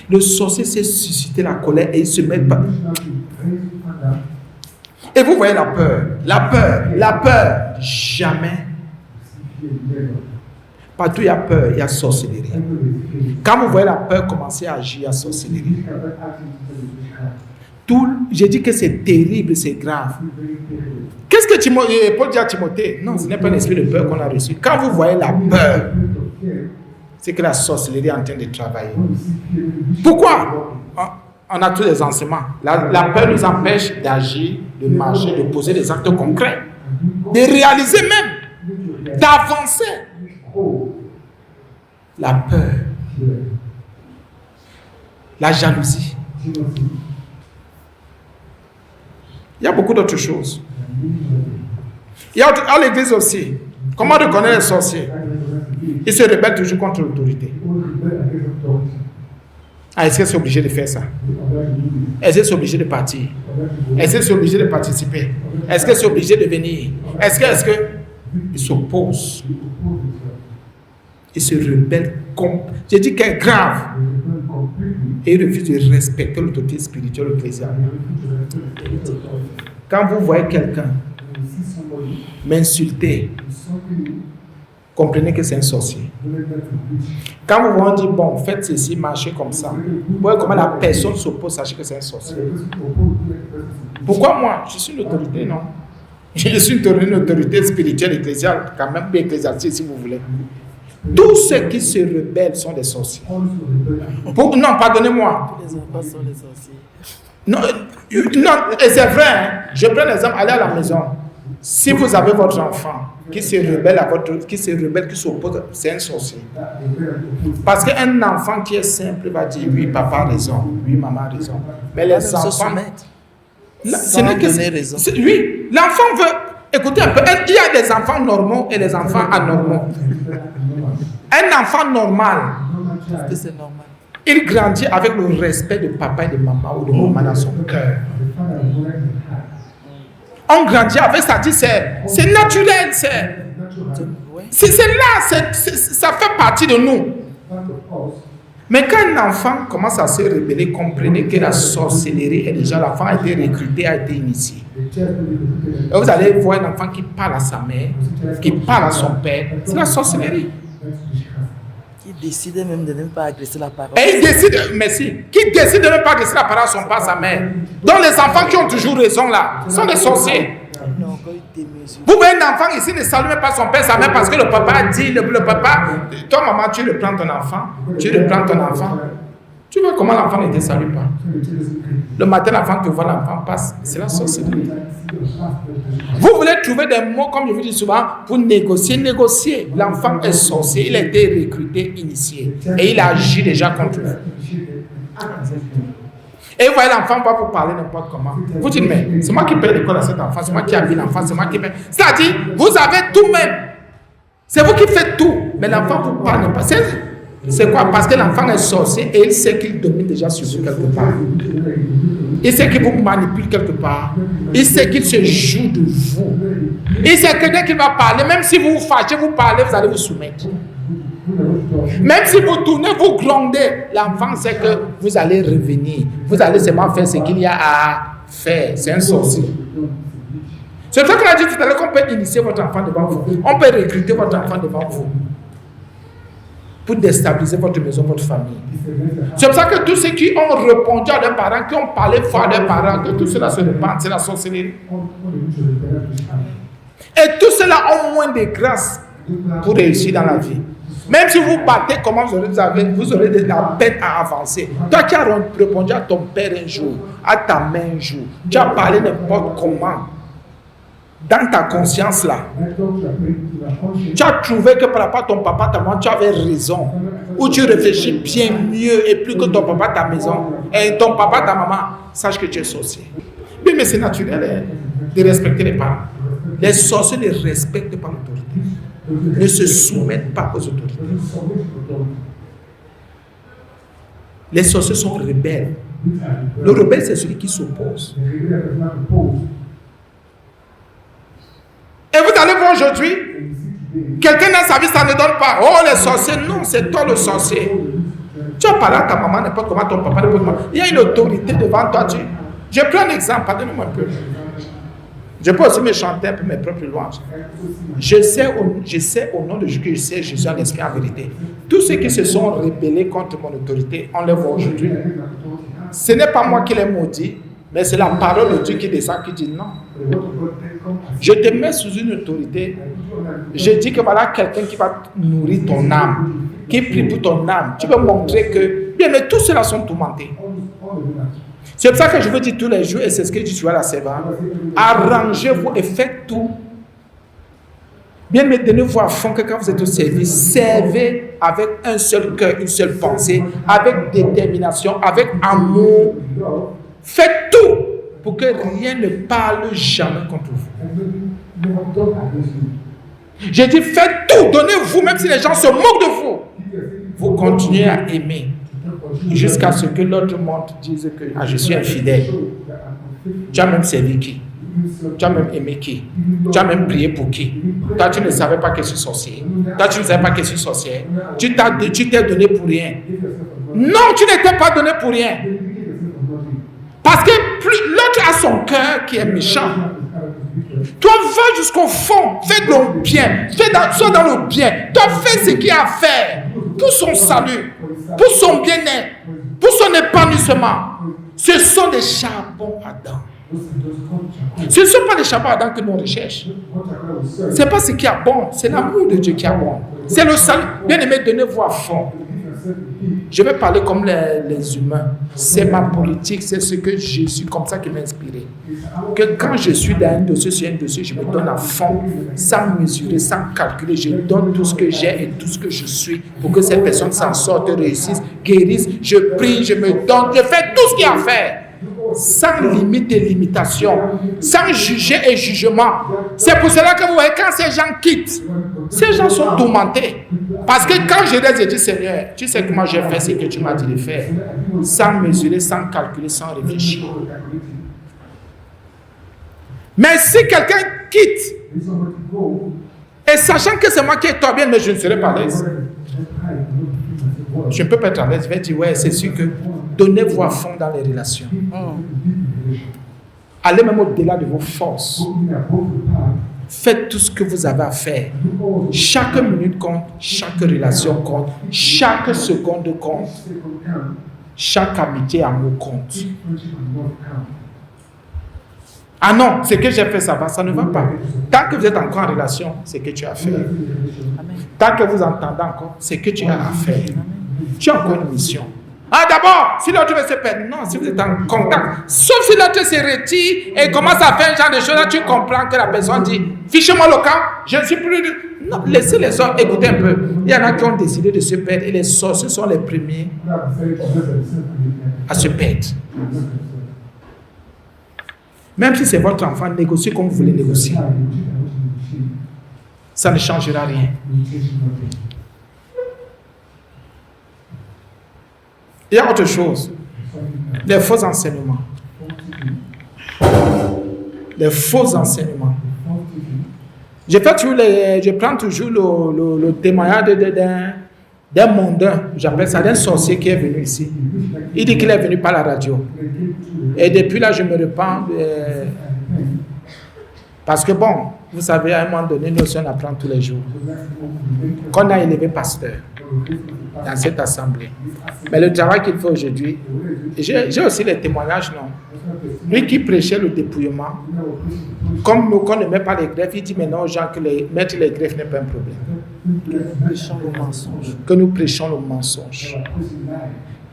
Le sorcier sait susciter la colère et il se met pas. Et vous voyez la peur, jamais. Partout il y a peur, il y a sorcellerie. Quand vous voyez la peur commencer à agir, il y a sorcellerie. J'ai dit que c'est terrible, c'est grave. Qu'est-ce que Paul dit à Timothée? Non, ce n'est pas l'esprit de peur qu'on a reçu. Quand vous voyez la peur, c'est que la sorcellerie est en train de travailler. Pourquoi? On a tous les enseignements. La peur nous empêche d'agir, de marcher, de poser des actes concrets, de réaliser même, d'avancer. La peur, la jalousie. Il y a beaucoup d'autres choses. Il y a à l'église aussi. Comment reconnaître les sorciers? Ils se rebellent toujours contre l'autorité. Est-ce que c'est obligé de faire ça? Est-ce que c'est obligé de partir? Est-ce que c'est obligé de participer? Est-ce que c'est obligé de venir? Est-ce que... Ils s'opposent. Ils se rebellent. J'ai dit qu'elle est grave. et il refuse de respecter l'autorité spirituelle ecclésiale. Quand vous voyez quelqu'un m'insulter, comprenez que c'est un sorcier. Quand vous voyez dire, bon, faites ceci, marchez comme ça, vous voyez comment la personne s'oppose, sachez que c'est un sorcier. Pourquoi moi? Je suis une autorité, non? Je suis une autorité spirituelle, ecclésiale, quand même ecclésiastique si vous voulez. Tous ceux qui se rebellent sont des sorciers. Non, pardonnez-moi. Les enfants sont les sorciers. Non, et c'est vrai, hein. Je prends l'exemple, allez à la maison. Si vous avez votre enfant qui se rebelle, qui s'oppose, c'est un sorcier. Parce qu'un enfant qui est simple va dire oui, papa a raison, oui, maman a raison. Mais les enfants. Ce n'est que raison. Oui, l'enfant veut. Écoutez un peu, il y a des enfants normaux et des enfants anormaux. Un enfant normal, c'est normal. Il grandit avec le respect de papa et de maman ou de maman dans son cœur. On grandit avec ça, dit c'est naturel, c'est là, ça fait partie de nous. Mais quand un enfant commence à se rébeller, comprenez que la sorcellerie est déjà, l'enfant a été recruté, a été initié. Et vous allez voir un enfant qui parle à sa mère, qui parle à son père, c'est la sorcellerie. Qui décide même de ne pas agresser la parole. Et il décide, merci, qui décide de ne pas agresser la parole à son père, à sa mère. Donc les enfants qui ont toujours raison là, sont des sorciers. Vous voyez un enfant ici ne salue même pas son père, sa mère parce que le papa a dit, le papa, toi maman tu reprends ton enfant, tu vois comment l'enfant ne te salue pas. Le matin l'enfant te voit, l'enfant passe, c'est la sorcellerie. Vous voulez trouver des mots, comme je vous dis souvent, pour négocier. L'enfant est sorcier, il a été recruté, initié, et il agit déjà contre vous. Et vous voyez, l'enfant va vous parler n'importe comment. Vous dites, mais c'est moi qui paye l'école à cet enfant, c'est moi qui habille l'enfant, c'est moi qui paye. C'est-à-dire, vous avez tout même. C'est vous qui faites tout, mais l'enfant vous parle n'importe quoi. C'est quoi? Parce que l'enfant est sorcier et il sait qu'il domine déjà sur vous quelque part. Il sait qu'il vous manipule quelque part. Il sait qu'il se joue de vous. Il sait que dès qu'il va parler, même si vous vous fâchez, vous parlez, vous allez vous soumettre. Même si vous tournez, vous grondez, l'enfant sait que vous allez revenir. Vous allez seulement faire ce qu'il y a à faire. C'est un sorcier. C'est pour ça qu'on a dit tout à l'heure qu'on peut initier votre enfant devant vous. On peut recruter votre enfant devant vous pour déstabiliser votre maison, votre famille. C'est pour ça que tous ceux qui ont répondu à leurs parents, qui ont parlé fort à leurs parents, que tout cela se répand, c'est la sorcellerie. Et tout cela ont moins de grâce pour réussir dans la vie. Même si vous battez, comment vous aurez de la peine à avancer. Toi qui as répondu à ton père un jour, à ta mère un jour, tu as parlé n'importe comment, dans ta conscience là, tu as trouvé que par rapport à ton papa, ta maman, tu avais raison. Ou tu réfléchis bien mieux et plus que ton papa, ta maison, et ton papa, ta maman, sache que tu es sorcier. Oui, mais c'est naturel de respecter les parents. Les sorciers ne respectent pas l'autorité, ne se soumettent pas aux autorités. Les sorciers sont rebelles. Le rebelle, c'est celui qui s'oppose. Et vous allez voir aujourd'hui, quelqu'un dans sa vie, ça ne donne pas. Oh, les sorciers, non, c'est toi le sorcier. Tu as parlé à ta maman, n'importe comment, ton papa, n'importe comment. Il y a une autorité devant toi. Je prends un exemple, pardonnez-moi un peu. Je peux aussi me chanter un peu mes propres louanges. Je sais au nom de Jésus que je sais Jésus en esprit en vérité. Tous ceux qui se sont rebellés contre mon autorité, on les voit aujourd'hui. Ce n'est pas moi qui les maudis, mais c'est la parole de Dieu qui descend, qui dit non. Je te mets sous une autorité. Je dis que voilà quelqu'un qui va nourrir ton âme, qui prie pour ton âme. Tu peux montrer que, bien, mais tous ceux-là sont tourmentés. C'est pour ça que je vous dis tous les jours, et c'est ce que je dis sur la servante, arrangez-vous et faites tout. Bien, mais donnez-vous à fond que quand vous êtes au service, servez avec un seul cœur, une seule pensée, avec détermination, avec amour. Faites tout pour que rien ne parle jamais contre vous. J'ai dit, faites tout, donnez-vous, même si les gens se moquent de vous. Vous continuez à aimer. Jusqu'à ce que l'autre monde dise que je suis infidèle. Tu as même servi qui? Tu as même aimé qui? Tu as même prié pour qui? Toi, tu ne savais pas que je suis sorcier. Toi, tu ne savais pas que je suis sorcière. Tu t'es donné pour rien. Non, tu n'étais pas donné pour rien. Parce que l'autre a son cœur qui est méchant. Toi, va jusqu'au fond, fais le bien, sois dans le bien. Toi, fais ce qu'il y a à faire pour son salut, pour son bien-être, pour son épanouissement. Ce sont des charbons ardents. Ce ne sont pas des charbons ardents que nous recherchons. Ce n'est pas ce qui est bon, c'est l'amour de Dieu qui est bon. C'est le salut. Bien aimé, donnez-vous à fond. Je vais parler comme les humains. C'est ma politique, c'est ce que je suis, comme ça qui m'a inspiré. Que quand je suis dans un dossier sur un dossier, je me donne à fond, sans mesurer, sans calculer. Je donne tout ce que j'ai et tout ce que je suis pour que ces personnes s'en sortent, réussissent, guérissent. Je prie, je me donne, je fais tout ce qu'il y a à faire. Sans limite et limitation, sans juger et jugement. C'est pour cela que vous voyez, quand ces gens quittent, ces gens sont tourmentés. Parce que quand je les ai dit, Seigneur, tu sais comment j'ai fait ce que tu m'as dit de faire, sans mesurer, sans calculer, sans réfléchir. Mais si quelqu'un quitte, et sachant que c'est moi qui ai tort bien, mais je ne serai pas à l'aise. Je ne peux pas être à l'aise. Je vais dire, ouais, c'est sûr que donnez-vous à fond dans les relations. Allez même au-delà de vos forces. Faites tout ce que vous avez à faire. Chaque minute compte, chaque relation compte, chaque seconde compte, chaque amitié, amour compte. Ah non, ce que j'ai fait, ça va, ça ne va pas. Tant que vous êtes encore en relation, c'est que tu as fait. Tant que vous entendez encore, c'est que tu as à faire. Tu as encore une mission. Ah d'abord, si l'autre veut se perdre, non, si vous êtes en contact, sauf si l'autre se retire et commence à faire un genre de choses, là tu comprends que la personne dit, fichez-moi le camp, je ne suis plus... Non, laissez les hommes écouter un peu. Il y en a qui ont décidé de se perdre et les sorciers sont les premiers à se perdre. Même si c'est votre enfant, négociez comme vous voulez négocier. Ça ne changera rien. Il y a autre chose. Les faux enseignements. Les faux enseignements. Je prends toujours le témoignage d'un mondain, j'appelle ça, d'un sorcier qui est venu ici. Il dit qu'il est venu par la radio. Et depuis là, je me repens. Parce que bon, vous savez, à un moment donné, nous aussi on apprend tous les jours. Qu'on a élevé pasteur dans cette assemblée. Mais le travail qu'il fait aujourd'hui, j'ai aussi les témoignages, non. Lui qui prêchait le dépouillement, comme nous, qu'on ne met pas les greffes, il dit maintenant aux gens que mettre les greffes n'est pas un problème. Que nous prêchons le mensonge.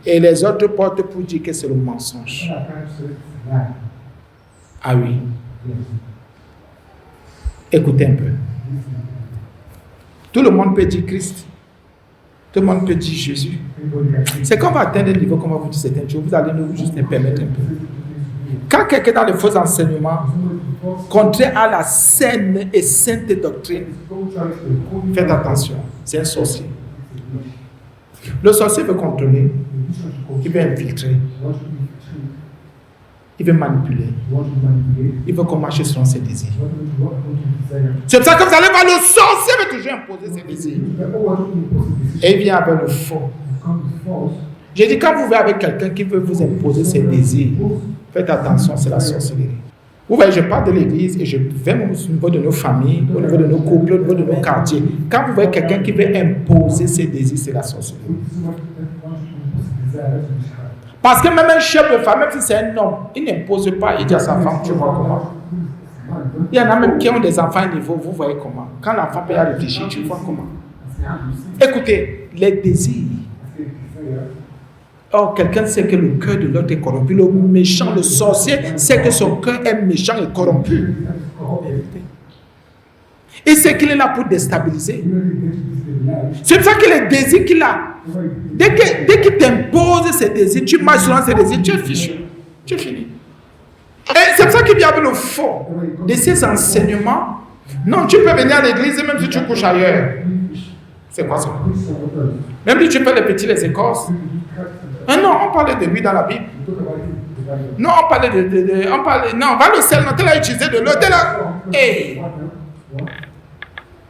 Et les autres portent pour dire que c'est le mensonge. Ah oui. Écoutez un peu. Tout le monde peut dire Christ. Tout le monde peut dire Jésus. C'est quand on va atteindre un niveau, comme on va vous dire certaines choses, vous allez nous juste me permettre un peu. Quand quelqu'un dans les faux enseignements, contraire à la saine et sainte doctrine, faites attention, c'est un sorcier. Le sorcier veut contrôler, il veut infiltrer, il veut manipuler, il veut qu'on marche selon ses désirs. C'est pour ça que vous allez voir, le sorcier veut toujours imposer ses désirs. Et il vient avec le faux. J'ai dit, quand vous venez avec quelqu'un qui veut vous imposer ses désirs, faites attention, c'est la sorcellerie. Vous voyez, je parle de l'église et je vais au niveau de nos familles, au niveau de nos couples, au niveau de nos quartiers. Quand vous voyez quelqu'un qui veut imposer ses désirs, c'est la sorcellerie. Parce que même un chef de famille, même si c'est un homme, il n'impose pas, il dit à sa femme, tu vois comment. Il y en a même qui ont des enfants à niveau, vous voyez comment. Quand l'enfant peut y réfléchir, tu vois comment. Écoutez, les désirs. Or, quelqu'un sait que le cœur de l'autre est corrompu. Le méchant, le sorcier, sait que son cœur est méchant et corrompu. Il sait qu'il est là pour déstabiliser. C'est pour ça que les désirs qu'il a, dès qu'il t'impose ses désirs, tu marches selon ses désirs, tu es fichu. Tu es fini. Et c'est pour ça qu'il y a le faux de ces enseignements. Non, tu peux venir à l'église même si tu couches ailleurs. C'est quoi ça? Même si tu fais les petits, les écorces. Ah non, on parlait de lui dans la Bible. Non, on parlait non, va le sel, non, tu l'as utilisé de l'eau, hey.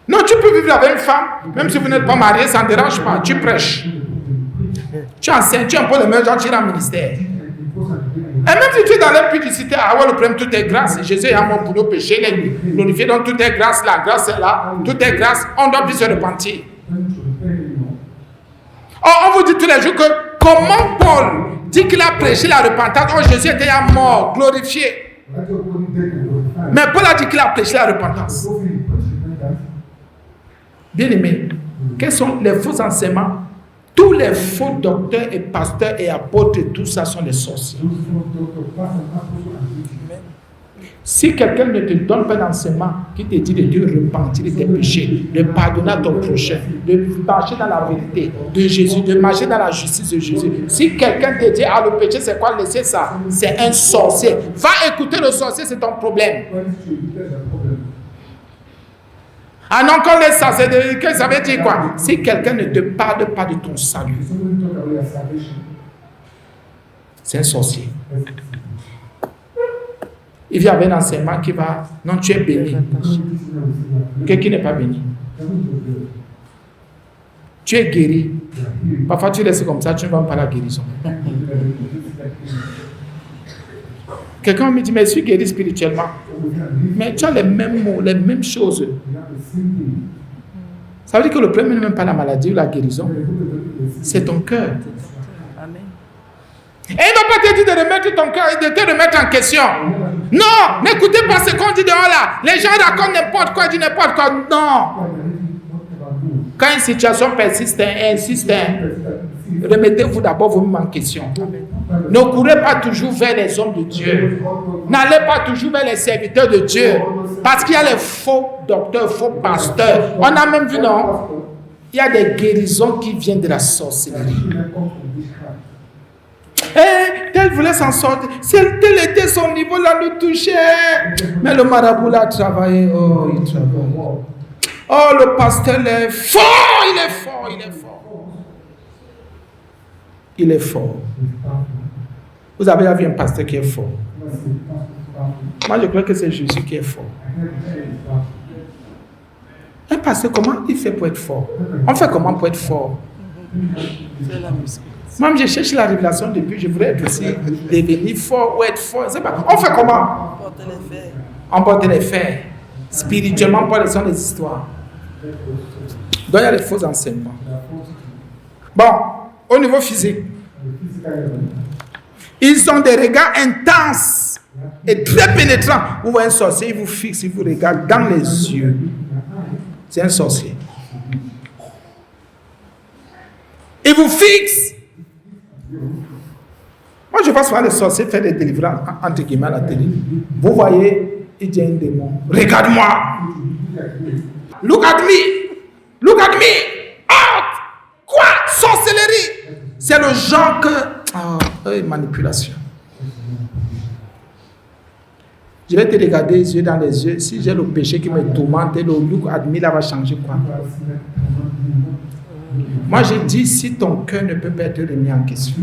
Non, tu peux vivre avec une femme, même si vous n'êtes pas marié, ça ne dérange pas, tu prêches. Tu enseignes, tu imposes les mains, genre tu es en ministère. Et même si tu es dans l'impudicité, ah ouais, le problème, tout est grâce. Jésus est mort pour nos péchés, il est glorifié, donc tout est grâce, la grâce est là, tout est grâce, on doit plus se repentir. Oh, on vous dit tous les jours que comment Paul dit qu'il a prêché la repentance, oh Jésus était mort, glorifié. Mais Paul a dit qu'il a prêché la repentance. Bien aimé, quels sont les faux enseignements? Tous les faux docteurs et pasteurs et apôtres, tout ça sont des sorciers. Si quelqu'un ne te donne pas d'enseignement qui te dit de te repentir de tes péchés, de pardonner à ton prochain, de marcher dans la vérité de Jésus, de marcher dans la justice de Jésus, si quelqu'un te dit, ah le péché c'est quoi, laissez ça, c'est un sorcier. Va écouter le sorcier, c'est ton problème. Ah non, qu'on laisse ça, ça veut dire quoi? Si quelqu'un ne te parle pas de ton salut, c'est un sorcier. Il vient avec un enseignement qui va, non, tu es béni. Quelqu'un n'est pas béni. Tu es guéri. Parfois tu laisses comme ça, tu ne vas pas la guérison. Quelqu'un me dit, mais je suis guéri spirituellement. Mais tu as les mêmes mots, les mêmes choses. Ça veut dire que le problème n'est même pas la maladie ou la guérison. C'est ton cœur. Et il ne va pas te dire de remettre ton cœur et de te remettre en question. Non, n'écoutez pas ce qu'on dit dehors là. Les gens racontent n'importe quoi, disent n'importe quoi. Non. Quand une situation persiste et insiste, remettez-vous d'abord vous-même en question. Ne courez pas toujours vers les hommes de Dieu. N'allez pas toujours vers les serviteurs de Dieu. Parce qu'il y a les faux docteurs, faux pasteurs. On a même vu, non? Il y a des guérisons qui viennent de la sorcellerie. Tel voulait s'en sortir. Tel était son niveau, là, le touchait. Mais le marabout là travaillé. Oh, il travaille. Oh, le pasteur est fort, il est fort, il est fort. Il est fort. Vous avez vu un pasteur qui est fort? Moi, je crois que c'est Jésus qui est fort. Un pasteur, comment il fait pour être fort? On fait comment pour être fort? Moi, je cherche la révélation depuis, je voudrais être aussi devenir fort ou être fort. C'est pas. On fait comment? On porte les fers. Spirituellement, pas les des histoires. Donc, il y a les faux enseignements. Bon, au niveau physique, ils ont des regards intenses et très pénétrants. Vous voyez un sorcier, il vous fixe, il vous regarde dans les yeux. C'est un sorcier. Il vous fixe. Moi, je vois souvent les sorciers faire des délivrances, entre guillemets, à la télé. Vous voyez, il dit un démon. Regarde-moi. Look at me. Look at me. Out. Quoi? Sorcellerie. C'est le genre que... manipulation. Je vais te regarder les yeux dans les yeux. Si j'ai le péché qui me tourmente, le look at me, là va changer quoi? Moi, j'ai dit, si ton cœur ne peut pas être remis en question,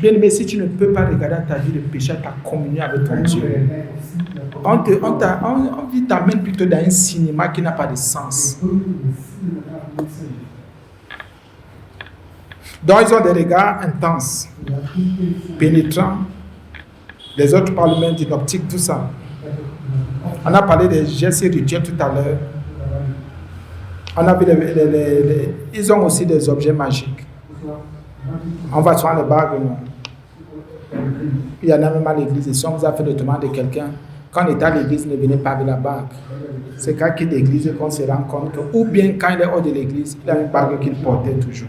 bien aimé, si tu ne peux pas regarder ta vie de péché, ta communion avec ton Dieu, on t'amène plutôt dans un cinéma qui n'a pas de sens. Donc, ils ont des regards intenses, pénétrants. Les autres parlent même d'une optique, tout ça. On a parlé des gestes rituels tout à l'heure. On a vu ils ont aussi des objets magiques. On va souvent les bagues. Il y en a même à l'église. Si on vous a fait le demande de quelqu'un, quand on est à l'église, ne venez pas avec la bague. C'est quand il est d'église qu'on se rend compte que, ou bien quand il est hors de l'église, il a une bague qu'il portait toujours.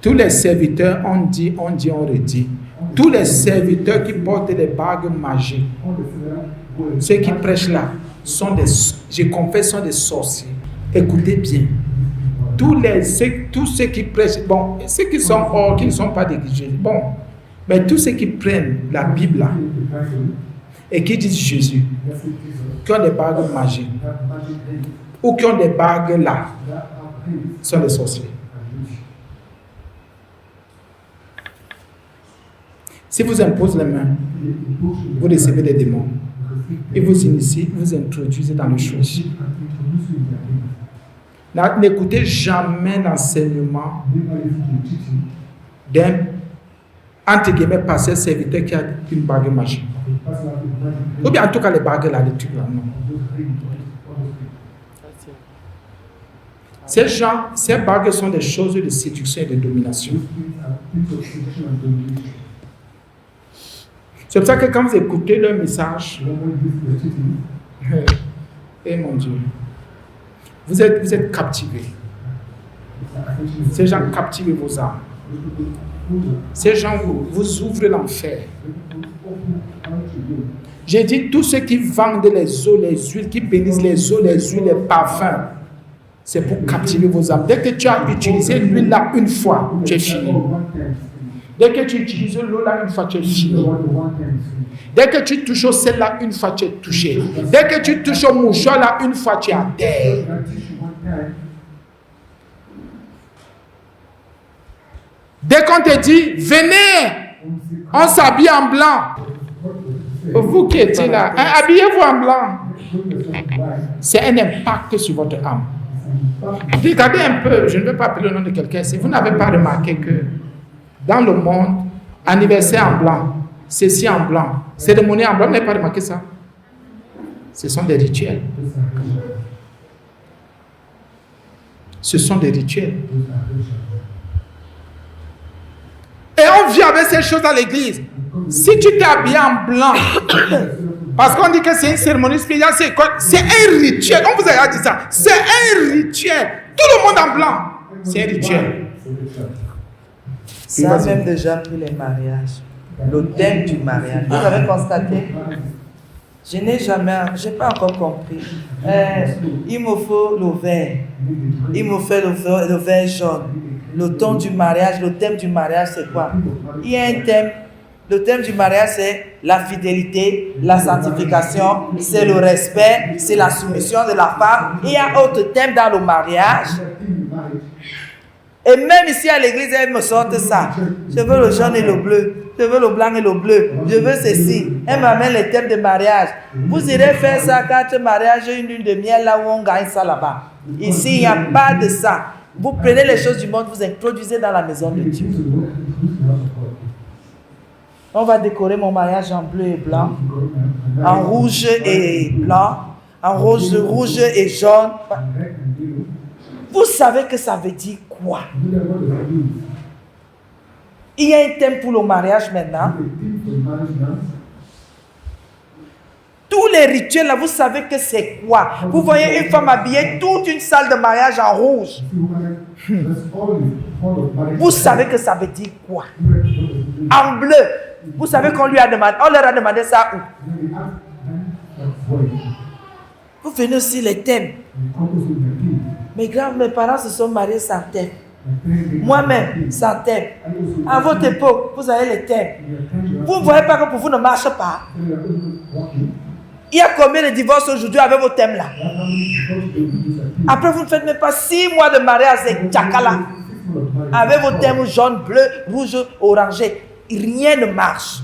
Tous les serviteurs ont dit, on redit. Tous les serviteurs qui portent des bagues magiques, ceux qui prêchent là, sont des, je confesse, sont des sorciers. Écoutez bien. Tous ceux qui prêchent, bon, ceux qui sont hors, qui ne sont pas d'église, bon, mais tous ceux qui prennent la Bible là, et qui disent Jésus, qui ont des bagues magiques, ou qui ont des bagues là, sont des sorciers. Si vous imposez les mains, vous recevez des démons. Et vous initiez, vous introduisez dans le chose. N'écoutez jamais l'enseignement d'un, entre guillemets, pasteur serviteur qui a une bague magique. Ou bien en tout cas les bagues là, les trucs là, non. Ces gens, ces bagues sont des choses de séduction et de domination. C'est pour ça que quand vous écoutez leur message, eh mon Dieu, vous êtes captivés. Ces gens captivent vos âmes. Ces gens vous ouvrent l'enfer. J'ai dit, tous ceux qui vendent les eaux, les huiles, qui bénissent les eaux, les huiles, les parfums, c'est pour captiver vos âmes. Dès que tu as utilisé l'huile là une fois, tu es fini. Dès que tu utilises l'eau là une fois, tu es fini. Dès que tu touches au sel là une fois, tu es touché. Dès que tu touches au mouchoir là une fois, tu es à terre. Dès qu'on te dit, venez, on s'habille en blanc. Vous qui étiez là, habillez-vous en blanc. C'est un impact sur votre âme. Regardez un peu, je ne veux pas appeler le nom de quelqu'un, si vous n'avez pas remarqué que dans le monde, anniversaire en blanc, ceci en blanc, cérémonie en blanc, vous n'avez pas remarqué ça? Ce sont des rituels. Ce sont des rituels. Et on vit avec ces choses à l'église. Si tu t'es habillé en blanc, parce qu'on dit que c'est une cérémonie spéciale, c'est quoi? C'est un rituel. On vous a dit ça. C'est un rituel. Tout le monde en blanc. C'est un rituel. Ça même déjà pour les mariages. Le thème du mariage. Vous avez constaté? Je n'ai pas encore compris. Il me faut le vert. Il me fait le vert jaune. Le ton du mariage, le thème du mariage, c'est quoi? Il y a un thème. Le thème du mariage, c'est la fidélité, la sanctification, c'est le respect, c'est la soumission de la femme. Il y a autre thème dans le mariage. Et même ici à l'église, elle me sortent ça. Je veux le jaune et le bleu. Je veux le blanc et le bleu. Je veux ceci. Elle m'amène les thèmes de mariage. Vous irez faire ça, 4 mariages, une lune de miel, là où on gagne ça là-bas. Ici, il n'y a pas de ça. Vous prenez les choses du monde, vous introduisez dans la maison de Dieu. On va décorer mon mariage en bleu et blanc, en rouge et blanc, en rouge et jaune. Vous savez que ça veut dire quoi? Il y a un thème pour le mariage maintenant. Tous les rituels là, vous savez que c'est quoi? Vous voyez une femme habillée, toute une salle de mariage en rouge. Vous savez que ça veut dire quoi? En bleu. Vous savez qu'on leur a demandé ça où? Vous venez aussi les thèmes. Mes parents se sont mariés sans thème. Moi-même, sans thème. À votre époque, vous avez les thèmes. Vous ne voyez pas que pour vous ne marche pas. Il y a combien de divorces aujourd'hui avec vos thèmes là? Après, vous ne faites même pas 6 mois de mariage avec Tchakala. Avec vos thèmes jaune, bleu, rouge, orangé. Rien ne marche.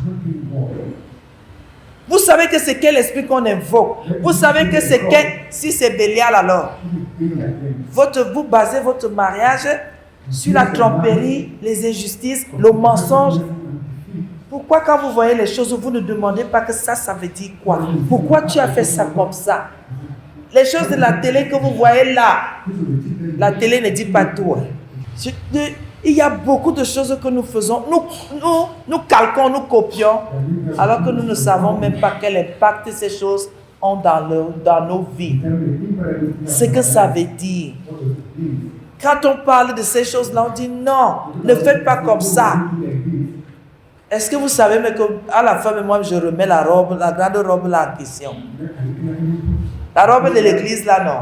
Vous savez que c'est quel esprit qu'on invoque. Vous savez que c'est quel... Si c'est Bélial alors. Vous basez votre mariage sur la tromperie, les injustices, le mensonge. Pourquoi quand vous voyez les choses, vous ne demandez pas que ça veut dire quoi? Pourquoi tu as fait ça comme ça? Les choses de la télé que vous voyez là, la télé ne dit pas tout. Il y a beaucoup de choses que nous faisons. Nous calquons, nous copions, alors que nous ne savons même pas quel impact ces choses ont dans nos vies. Ce que ça veut dire. Quand on parle de ces choses-là, on dit non, ne faites pas comme ça. Est-ce que vous savez mais qu'à la fin, moi, je remets la robe, la grande robe là en question. La robe de l'église là, non.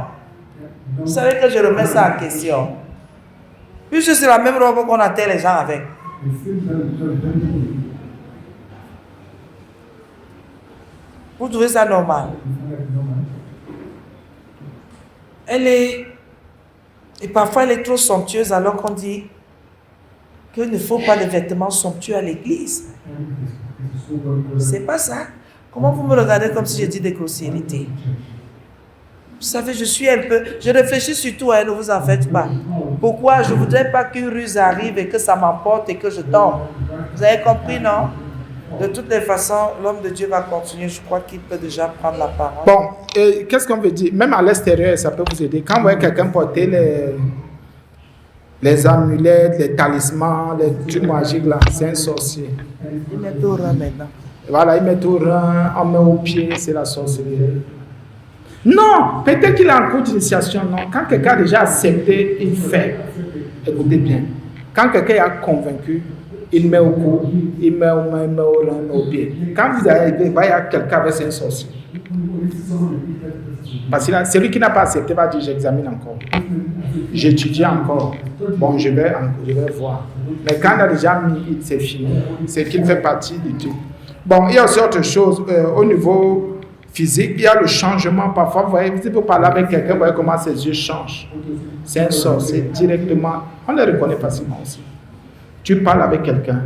Vous savez que je remets ça en question. Puisque c'est la même robe qu'on attend les gens avec. Vous trouvez ça normal? Et parfois elle est trop somptueuse alors qu'on dit qu'il ne faut pas de vêtements somptueux à l'église. C'est pas ça. Comment vous me regardez comme si je dis des grossièretés? Vous savez, je suis un peu... Je réfléchis surtout, hein, ne vous en faites pas. Pourquoi je ne voudrais pas qu'une ruse arrive et que ça m'emporte et que je tombe. Vous avez compris, non? De toutes les façons, l'homme de Dieu va continuer. Je crois qu'il peut déjà prendre la parole. Bon, qu'est-ce qu'on veut dire? Même à l'extérieur, ça peut vous aider. Quand vous voyez quelqu'un porter les amulettes, les talismans, les trucs magiques là, c'est un sorcier. Il met au rang maintenant. Voilà, il met au rein, on met au pied, c'est la sorcellerie. Non, peut-être qu'il a en cours d'initiation, non. Quand quelqu'un a déjà accepté, il fait. Écoutez bien. Quand quelqu'un est convaincu, il met au cou, il met au rein, il met au pied. Quand vous arrivez, il y a quelqu'un avec un sorcier. Parce que celui qui n'a pas accepté va dire j'examine encore. J'étudie encore. Bon, je vais voir. Mais quand il a déjà mis, c'est fini. C'est qu'il fait partie du truc. Bon, il y a aussi autre chose. Au niveau physique, il y a le changement. Parfois, vous voyez, vous pouvez parler avec quelqu'un, vous voyez comment ses yeux changent. C'est un sorcier directement. On les reconnaît facilement aussi. Tu parles avec quelqu'un,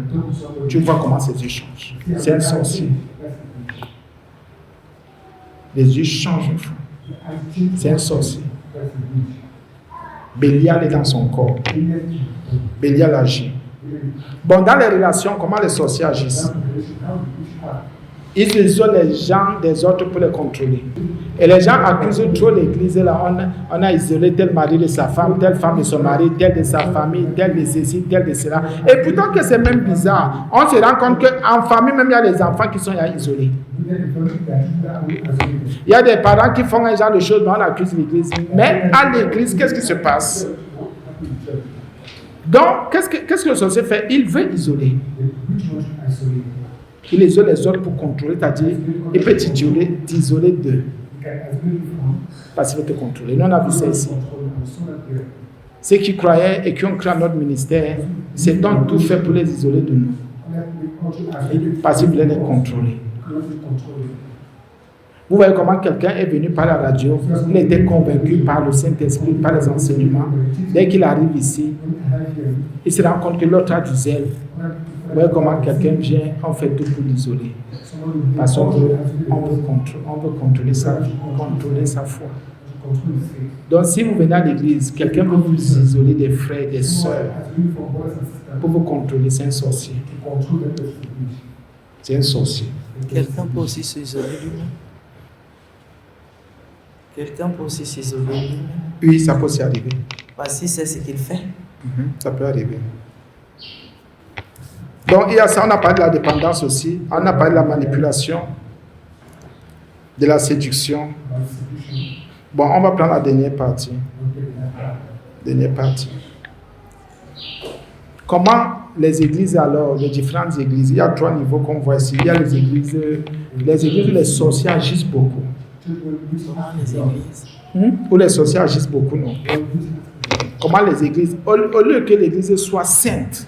tu vois comment ses yeux changent. C'est un sorcier. Les yeux changent une fois. C'est un sorcier. Bélial est dans son corps. Bélial agit. Bon, dans les relations, comment les sorciers agissent? Ils isolent les gens des autres pour les contrôler. Et les gens accusent trop l'église. Là, on a isolé tel mari de sa femme, telle femme de son mari, tel de sa famille, tel de ceci, tel de cela. Et pourtant que c'est même bizarre, on se rend compte qu'en famille, même il y a les enfants qui sont isolés. Il y a des parents qui font un genre de choses, mais on accuse l'église. Mais à l'église, qu'est-ce qui se passe? Donc, qu'est-ce que le sorcier fait? Il veut isoler. Il isole les autres pour contrôler, c'est-à-dire, il peut t'isoler d'eux. Parce qu'il veut te contrôler. Nous, on a vu ça ici. Ceux qui croyaient et qui ont créé notre ministère, c'est donc tout fait pour les isoler de nous. Parce qu'ils voulaient les contrôler. Vous voyez comment quelqu'un est venu par la radio, il était convaincu par le Saint-Esprit, par les enseignements. Dès qu'il arrive ici, il se rend compte que l'autre a du zèle. Vous voyez comment quelqu'un vient, on fait tout pour l'isoler. Parce qu'on veut contrôler sa vie, contrôler sa foi. Donc si vous venez à l'église, quelqu'un veut vous isoler des frères, des sœurs, pour vous contrôler, c'est un sorcier. C'est un sorcier. Quelqu'un peut aussi s'isoler lui-même. Quelqu'un peut aussi s'isoler lui-même. Oui, ça peut aussi arriver. Parce qu'il sait ce qu'il fait. Ça peut arriver. Donc, il y a ça, on a parlé de la dépendance aussi, on a parlé de la manipulation, de la séduction. Bon, on va prendre la dernière partie. Comment les églises alors, les différentes églises, il y a 3 niveaux qu'on voit ici. Il y a les églises où les sorciers agissent beaucoup. Les églises. Où les sorciers agissent beaucoup, non. Comment les églises, au lieu que l'église soit sainte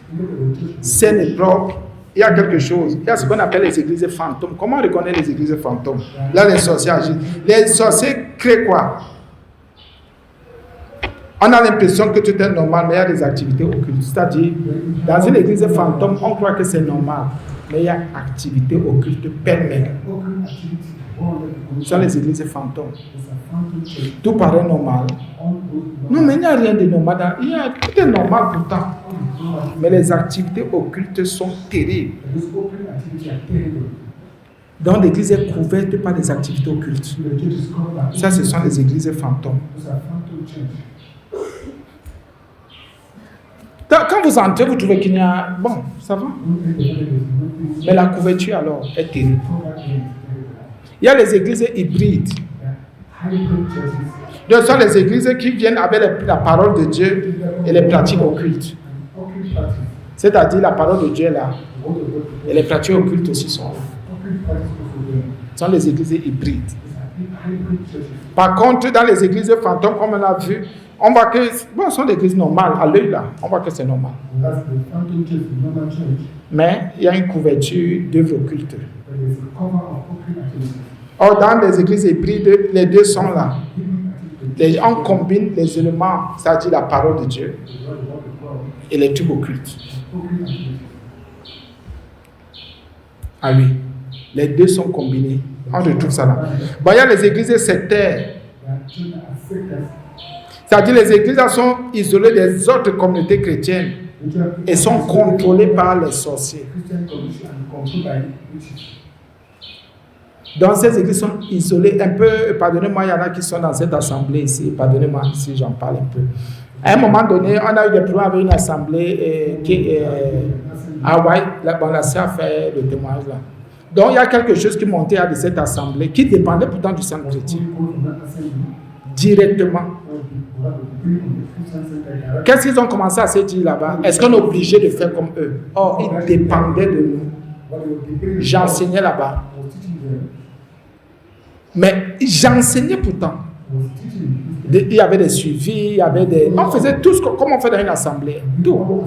et propre, il y a quelque chose. Il y a ce qu'on appelle les églises fantômes. Comment on reconnaît les églises fantômes? Là, les sorciers agissent. Les sorciers créent quoi? On a l'impression que tout est normal, mais il y a des activités occultes. C'est-à-dire, dans une église fantôme, on croit que c'est normal, mais il y a activités occultes pêle-mêle. Ce sont les églises fantômes. Tout paraît normal. Non, mais il n'y a rien de normal. Tout est normal pourtant. Mais les activités occultes sont terribles. Donc l'église est couverte par des activités occultes. Ça, ce sont les églises fantômes. Quand vous entrez, vous trouvez qu'il y a... Bon, ça va. Mais la couverture, alors, est terrible. Il y a les églises hybrides. Ce sont les églises qui viennent avec la parole de Dieu et les pratiques occultes. C'est-à-dire, la parole de Dieu est là. Et les pratiques occultes aussi sont là. Ce sont les églises hybrides. Par contre, dans les églises fantômes, comme on l'a vu, on voit que ce sont des églises normales, à l'œil là, on voit que c'est normal. Mais il y a une couverture d'œuvres occultes. Or, dans les églises hybrides, les deux sont là. On combine les éléments, c'est-à-dire la parole de Dieu, et les trucs occultes. Ah oui, les deux sont combinés. On retrouve ça là. Bon, il y a les églises sectaires. C'est-à-dire les églises sont isolées des autres communautés chrétiennes et sont contrôlées par les sorciers. Donc ces églises sont isolées un peu, pardonnez-moi, il y en a qui sont dans cette assemblée ici, pardonnez-moi si j'en parle un peu. À un moment donné, on a eu des problèmes avec une assemblée à Hawaï, on a fait le témoignage là. Donc il y a quelque chose qui montait de cette assemblée qui dépendait pourtant du centre chrétien. Directement. Qu'est-ce qu'ils ont commencé à se dire là-bas? Est-ce qu'on est obligé de faire comme eux? Or, ils dépendaient de nous. J'enseignais là-bas. Mais j'enseignais pourtant. Il y avait des suivis, il y avait des... On faisait tout comme on fait dans une assemblée. Tout.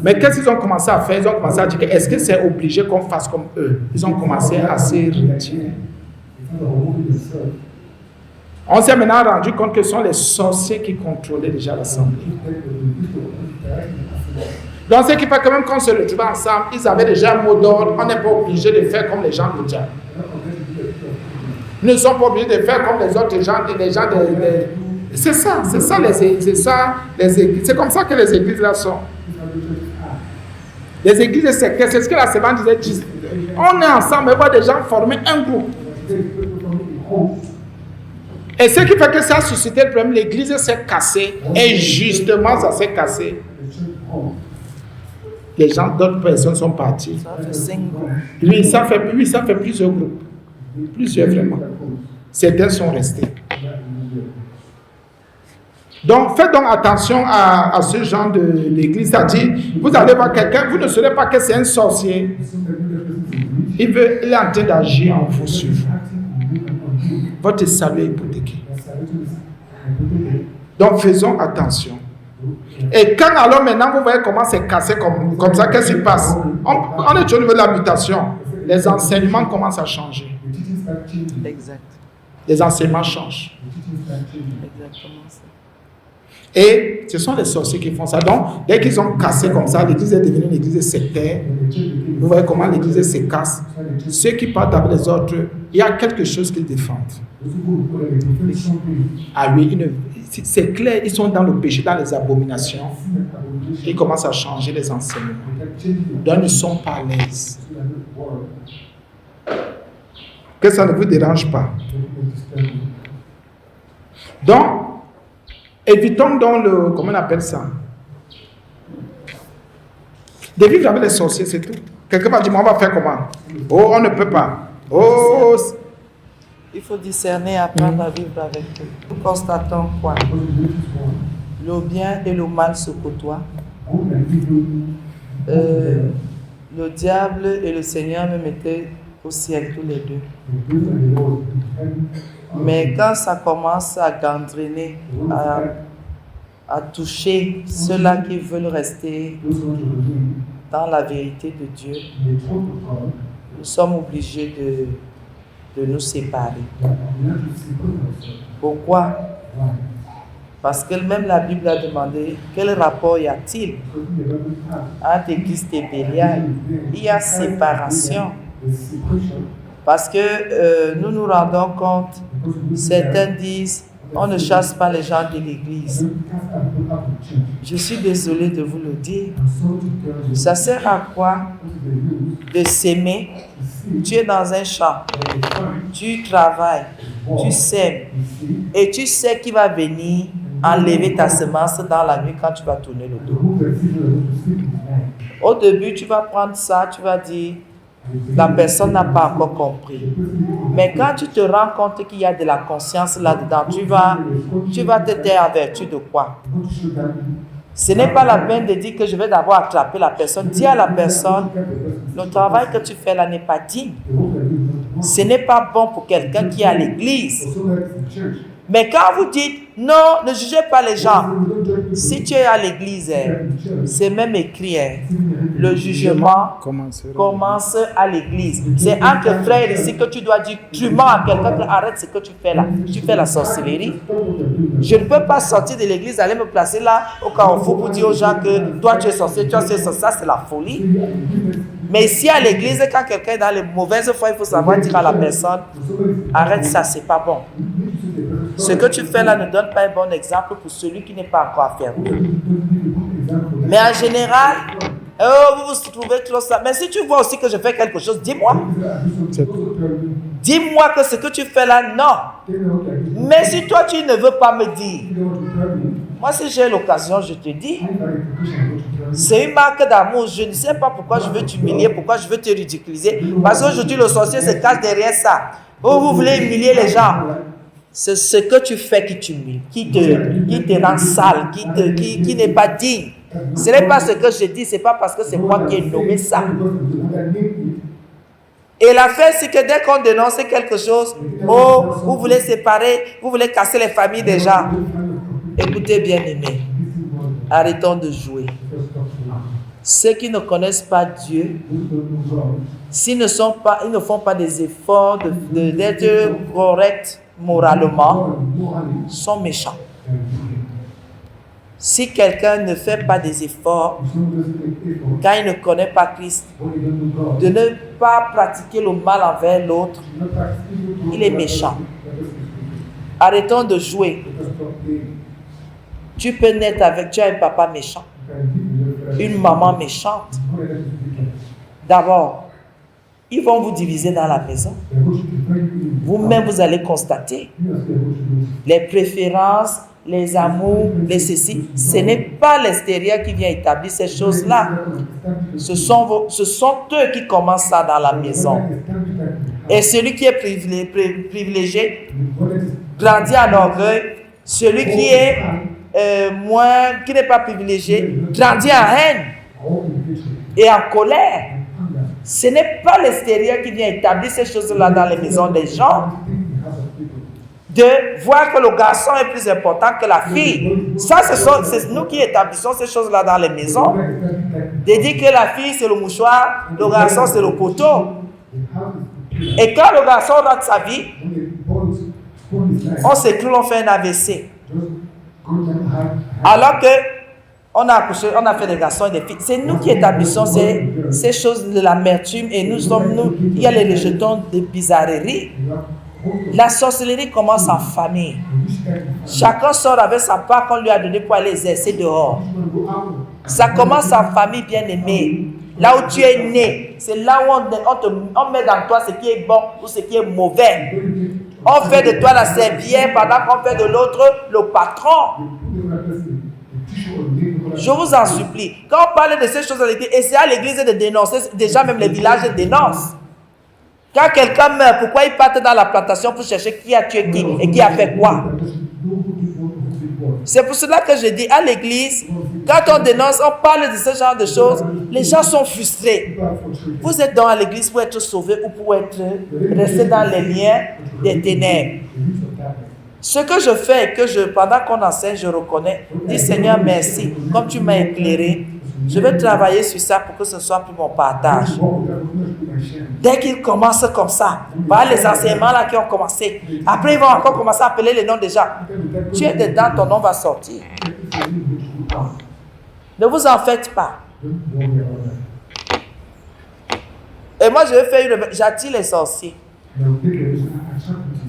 Mais qu'est-ce qu'ils ont commencé à faire? Ils ont commencé à dire, est-ce que c'est obligé qu'on fasse comme eux? Ils ont commencé à se retirer. On s'est maintenant rendu compte que ce sont les sorciers qui contrôlaient déjà l'assemblée. Donc, ce qui fait que même quand on se retrouvait ensemble, ils avaient déjà un mot d'ordre. On n'est pas obligé de faire comme les gens de Dieu. Ils ne sont pas obligés de faire comme les autres gens, c'est ça c'est comme ça que les églises là sont. Les églises, c'est ce que la Sébane disait. On est ensemble, on voit des gens former un groupe. Et ce qui fait que ça a suscité le problème, l'église s'est cassée. Et justement, ça s'est cassé. Les gens, d'autres personnes sont parties. Oui, ça fait plusieurs groupes. Plusieurs vraiment. Certains sont restés. Donc, faites donc attention à ce genre de l'église. C'est-à-dire, vous allez voir quelqu'un, vous ne saurez pas que c'est un sorcier. Il est en train d'agir en vous suivant. Votre salut est hypothéqué. Donc, faisons attention. Et quand alors maintenant, vous voyez comment c'est cassé comme ça, qu'est-ce qui se passe? On est au niveau de la mutation. Les enseignements commencent à changer. Exact. Les enseignements changent. Exactement ça. Et ce sont les sorciers qui font ça. Donc, dès qu'ils ont cassé comme ça, l'église est devenue une église sectaire. Vous voyez comment l'église se casse. Ceux qui partent avec les autres, il y a quelque chose qu'ils défendent. Ah oui, c'est clair, ils sont dans le péché, dans les abominations. Ils commencent à changer les enseignements. Donc, ils ne sont pas à l'aise. Que ça ne vous dérange pas. Donc, évitons donc comment on appelle ça? De vivre avec les sorciers, c'est tout. Quelqu'un va dire, on va faire comment? Oh, on ne peut pas. Oh, il faut discerner, apprendre à vivre avec eux. Nous constatons quoi? Le bien et le mal se côtoient. Le diable et le Seigneur me mettaient au ciel tous les deux. Mais quand ça commence à gangréner, à toucher ceux-là qui veulent rester dans la vérité de Dieu, nous sommes obligés de nous séparer. Pourquoi? Parce que même la Bible a demandé quel rapport y a-t-il entre Christ et Bélial. Il y a séparation. Parce que nous nous rendons compte, certains disent, on ne chasse pas les gens de l'église. Je suis désolé de vous le dire. Ça sert à quoi de s'aimer? Tu es dans un champ, tu travailles, tu sèmes, et tu sais qu'il va venir enlever ta semence dans la nuit quand tu vas tourner le dos. Au début, tu vas prendre ça, tu vas dire, la personne n'a pas encore compris. Mais quand tu te rends compte qu'il y a de la conscience là-dedans, tu vas te taire en vertu de quoi? Ce n'est pas la peine de dire que je vais d'abord attraper la personne. Dis à la personne, le travail que tu fais là n'est pas digne. Ce n'est pas bon pour quelqu'un qui est à l'église. Mais quand vous dites, non, ne jugez pas les gens. Si tu es à l'église, c'est même écrit, le jugement commence à l'église. C'est entre frères ici que tu dois dire, tu mens à quelqu'un, arrête ce que tu fais là. Tu fais la sorcellerie. Je ne peux pas sortir de l'église, aller me placer là au carrefour pour dire aux gens que toi tu es sorcier, toi tu es sorcier, ça c'est la folie. Mais ici à l'église, quand quelqu'un est dans les mauvaises foi, il faut savoir dire à la personne, arrête ça, c'est pas bon. Ce que tu fais là ne donne pas un bon exemple pour celui qui n'est pas encore affermi. Mais en général, vous vous trouvez trop ça. Mais si tu vois aussi que je fais quelque chose, dis-moi. Dis-moi que ce que tu fais là, non. Mais si toi, tu ne veux pas me dire, moi, si j'ai l'occasion, je te dis. C'est une marque d'amour. Je ne sais pas pourquoi je veux t'humilier, pourquoi je veux te ridiculiser. Parce qu'aujourd'hui, le sorcier se cache derrière ça. Vous voulez humilier les gens. C'est ce que tu fais qui t'humilie, qui te rend sale, qui n'est pas digne. Ce n'est pas ce que je dis, ce n'est pas parce que c'est moi qui ai nommé ça. Et l'affaire, c'est que dès qu'on dénonce quelque chose, oh, vous voulez séparer, vous voulez casser les familles des gens. Écoutez, bien-aimés, arrêtons de jouer. Ceux qui ne connaissent pas Dieu, s'ils ne font pas des efforts d'être corrects moralement, sont méchants. Si quelqu'un ne fait pas des efforts, quand il ne connaît pas Christ, de ne pas pratiquer le mal envers l'autre, il est méchant. Arrêtons de jouer. Tu peux naître avec, tu as un papa méchant, une maman méchante. D'abord, ils vont vous diviser dans la maison. Vous-même, vous allez constater les préférences, les amours, les ceci. Ce n'est pas l'extérieur qui vient établir ces choses-là. Ce sont eux qui commencent ça dans la maison. Et celui qui est privilégié grandit en orgueil. Celui qui est qui n'est pas privilégié grandit en haine et en colère. Ce n'est pas l'extérieur qui vient établir ces choses-là dans les maisons des gens. De voir que le garçon est plus important que la fille. Ça, c'est nous qui établissons ces choses-là dans les maisons. De dire que la fille, c'est le mouchoir, le garçon, c'est le poteau. Et quand le garçon rate sa vie, on s'écroule, on fait un AVC. Alors que on a accouché, on a fait des garçons et des filles. C'est nous qui établissons ces choses de l'amertume et il y a les rejetons de bizarreries. La sorcellerie commence en famille. Chacun sort avec sa part qu'on lui a donnée pour aller exercer dehors. Ça commence en famille, bien-aimée. Là où tu es né, c'est là où on met dans toi ce qui est bon ou ce qui est mauvais. On fait de toi la servière pendant qu'on fait de l'autre le patron. Je vous en supplie. Quand on parle de ces choses à l'église, essayez à l'église de dénoncer. Déjà, même les villages dénoncent. Quand quelqu'un meurt, pourquoi il part dans la plantation pour chercher qui a tué qui et qui a fait quoi? C'est pour cela que je dis à l'église, quand on dénonce, on parle de ce genre de choses, les gens sont frustrés. Vous êtes dans l'église pour être sauvé ou pour rester dans les liens des ténèbres. Ce que je fais, pendant qu'on enseigne, je reconnais, dis Seigneur merci, comme tu m'as éclairé, je vais travailler sur ça pour que ce soit plus mon partage. Dès qu'ils commencent comme ça, voilà les enseignements là qui ont commencé. Après, ils vont encore commencer à appeler les noms des gens. Tu es dedans, ton nom va sortir. Ne vous en faites pas. Et moi, je vais faire j'attire les sorciers.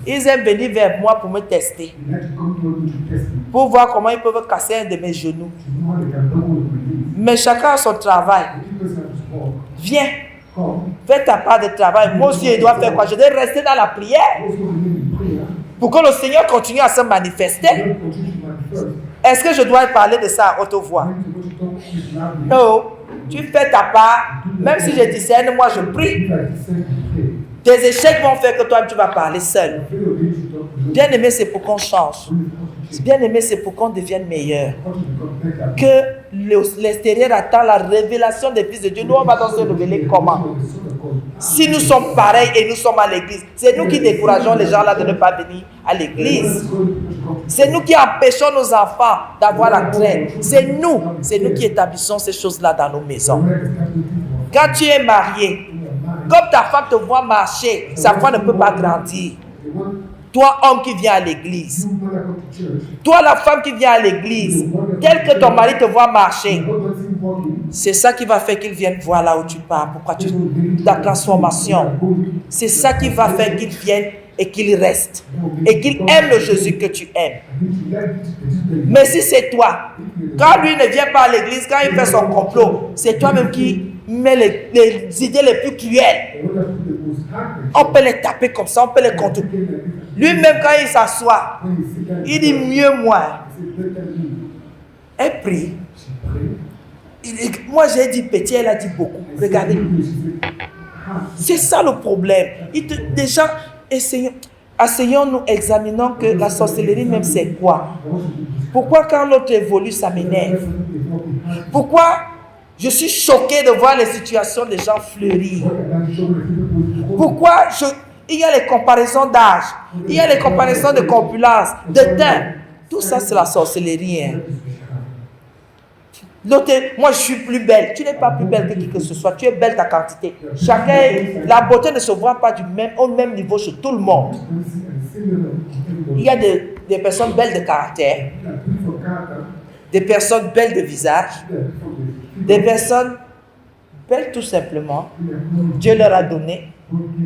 Ils aiment venir vers moi pour me tester. Pour voir comment ils peuvent casser un de mes genoux. Mais chacun a son travail. Viens. Fais ta part de travail. Moi aussi, je dois faire quoi? Je dois rester dans la prière. Pour que le Seigneur continue à se manifester. Est-ce que je dois parler de ça à haute voix? Non. Tu fais ta part. Même si je discerne, moi je prie. Tes échecs vont faire que toi tu vas parler seul. Bien aimé, c'est pour qu'on change. Bien aimé, c'est pour qu'on devienne meilleur. Que l'extérieur attend la révélation des fils de Dieu. Nous, on va donc se révéler comment? Si nous sommes pareils et nous sommes à l'église, c'est nous qui décourageons les gens là de ne pas venir à l'église. C'est nous qui empêchons nos enfants d'avoir la traite. C'est nous qui établissons ces choses-là dans nos maisons. Quand tu es marié, comme ta femme te voit marcher, sa foi ne peut pas grandir. Toi, homme qui viens à l'église, toi, la femme qui vient à l'église, tel que ton mari te voit marcher, c'est ça qui va faire qu'il vienne voir là où tu pars. Pourquoi ta transformation, c'est ça qui va faire qu'il vienne et qu'il reste. Et qu'il aime le Jésus que tu aimes. Mais si c'est toi, quand lui ne vient pas à l'église, quand il fait son complot, c'est toi-même qui mets les idées les plus cruelles. On peut les taper comme ça, on peut les contourner. Lui-même, quand il s'assoit, il dit mieux moi. Elle prie. Moi, j'ai dit petit, elle a dit beaucoup. Regardez. C'est ça le problème. Déjà, asseyons-nous, examinons que la sorcellerie même c'est quoi. Pourquoi quand l'autre évolue, ça m'énerve? Pourquoi je suis choqué de voir les situations des gens fleurir? Pourquoi il y a les comparaisons d'âge, il y a les comparaisons de corpulence, de teint. Tout ça, c'est la sorcellerie. Hein. L'autre, moi je suis plus belle. Tu n'es pas plus belle que qui que ce soit. Tu es belle ta quantité. Chacun, la beauté ne se voit pas au même niveau chez tout le monde. Il y a des personnes belles de caractère, des personnes belles de visage, des personnes belles tout simplement. Dieu leur a donné.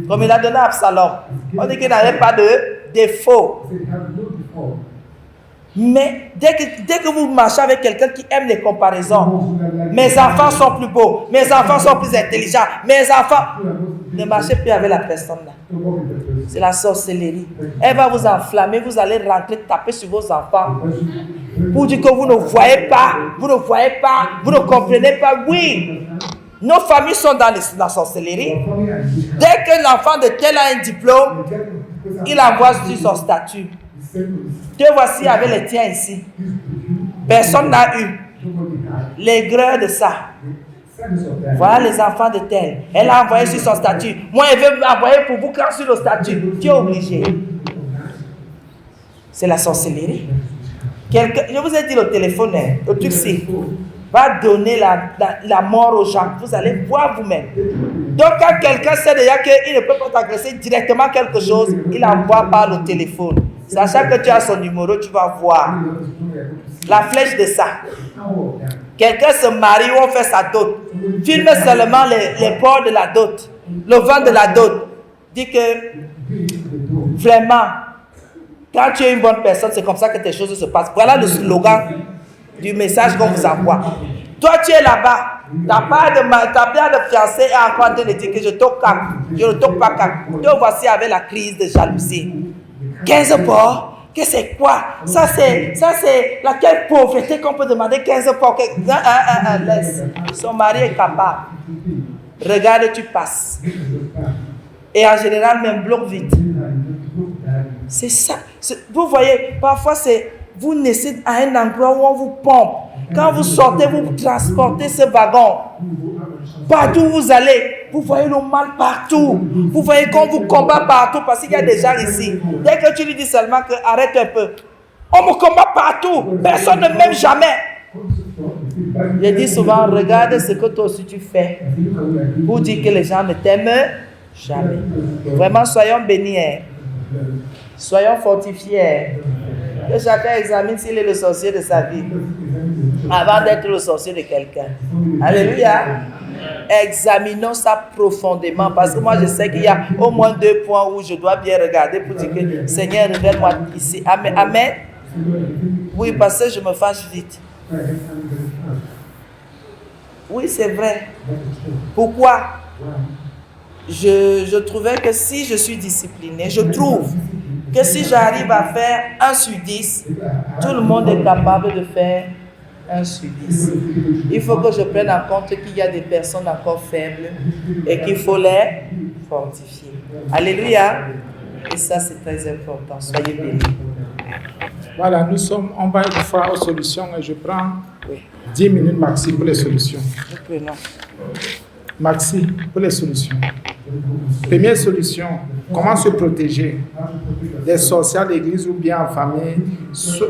Comme il a donné à Absalom. On dit qu'il n'avait pas de défaut. Mais dès que vous marchez avec quelqu'un qui aime les comparaisons, mes enfants sont plus beaux, mes enfants sont plus intelligents, mes enfants, ne marchez plus avec la personne là. C'est la sorcellerie. Elle va vous enflammer, vous allez rentrer, taper sur vos enfants pour dire que vous ne voyez pas, vous ne voyez pas, vous ne comprenez pas. Oui, nos familles sont dans la sorcellerie. Dès que l'enfant de tel a un diplôme, il envoie sur son statut. Te voici avec les tiens ici. Personne n'a eu l'aigreur de ça. Voilà les enfants de tel. Elle a envoyé sur son statut. Moi, elle veut m'envoyer pour vous quand sur le statut. Tu es obligé. C'est la sorcellerie. Je vous ai dit le téléphone, le truc c'est va donner la mort aux gens. Vous allez voir vous-même. Donc quand quelqu'un sait déjà qu'il ne peut pas t'agresser directement quelque chose, il envoie par le téléphone. Sachant que tu as son numéro, tu vas voir la flèche de ça. Quelqu'un se marie ou on fait sa dot. Filme seulement les ports de la dot, le vent de la dot. Dis que vraiment, quand tu es une bonne personne, c'est comme ça que tes choses se passent. Voilà le slogan du message qu'on vous envoie. Toi, tu es là-bas. Ta bien de fiancé est encore en train de dire que je ne toque pas. Te voici avec la crise de jalousie. 15 porcs, que c'est quoi? Ça c'est laquelle pauvreté qu'on peut demander 15 porcs? Laisse. Son mari est capable. Regarde, tu passes. Et en général, même bloque vite. C'est ça. Vous voyez, parfois vous naissez à un endroit où on vous pompe. Quand vous sortez, vous transportez ce wagon. Partout où vous allez, vous voyez le mal partout. Vous voyez qu'on vous combat partout parce qu'il y a des gens ici. Dès que tu lui dis seulement que arrête un peu, on me combat partout. Personne ne m'aime jamais. Je dis souvent, regarde ce que toi aussi tu fais pour dire que les gens ne t'aiment jamais. Vraiment, soyons bénis. Soyons fortifiés. Que chacun examine s'il est le sorcier de sa vie avant d'être le sorcier de quelqu'un. Alléluia. Examinons ça profondément parce que moi je sais qu'il y a au moins 2 points où je dois bien regarder pour dire que Seigneur, révèle-moi ici. Amen. Amen. Oui, parce que je me fâche vite. Oui, c'est vrai. Pourquoi? Je trouvais que si je suis discipliné, je trouve que si j'arrive à faire 1 sur 10, tout le monde est capable de faire 1 sur 10. Il faut que je prenne en compte qu'il y a des personnes encore faibles et qu'il faut les fortifier. Alléluia. Et ça, c'est très important. Soyez bénis. Voilà, on va une fois aux solutions et je prends 10 minutes maxi pour les solutions. Maxi, pour les solutions. Première solution, comment se protéger des sorcières d'église ou bien en famille?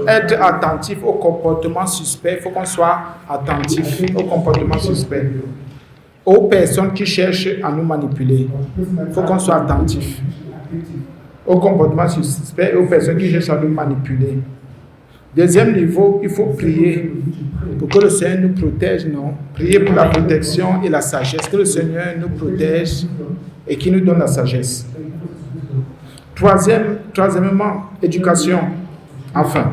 Être attentif au comportement suspect. Il faut qu'on soit attentif au comportement suspect. Aux personnes qui cherchent à nous manipuler. Il faut qu'on soit attentif au comportement suspect et aux personnes qui cherchent à nous manipuler. Deuxième niveau, il faut prier pour que le Seigneur nous protège, non? Prier pour la protection et la sagesse, que le Seigneur nous protège et qu'il nous donne la sagesse. Troisièmement, éducation. Enfin,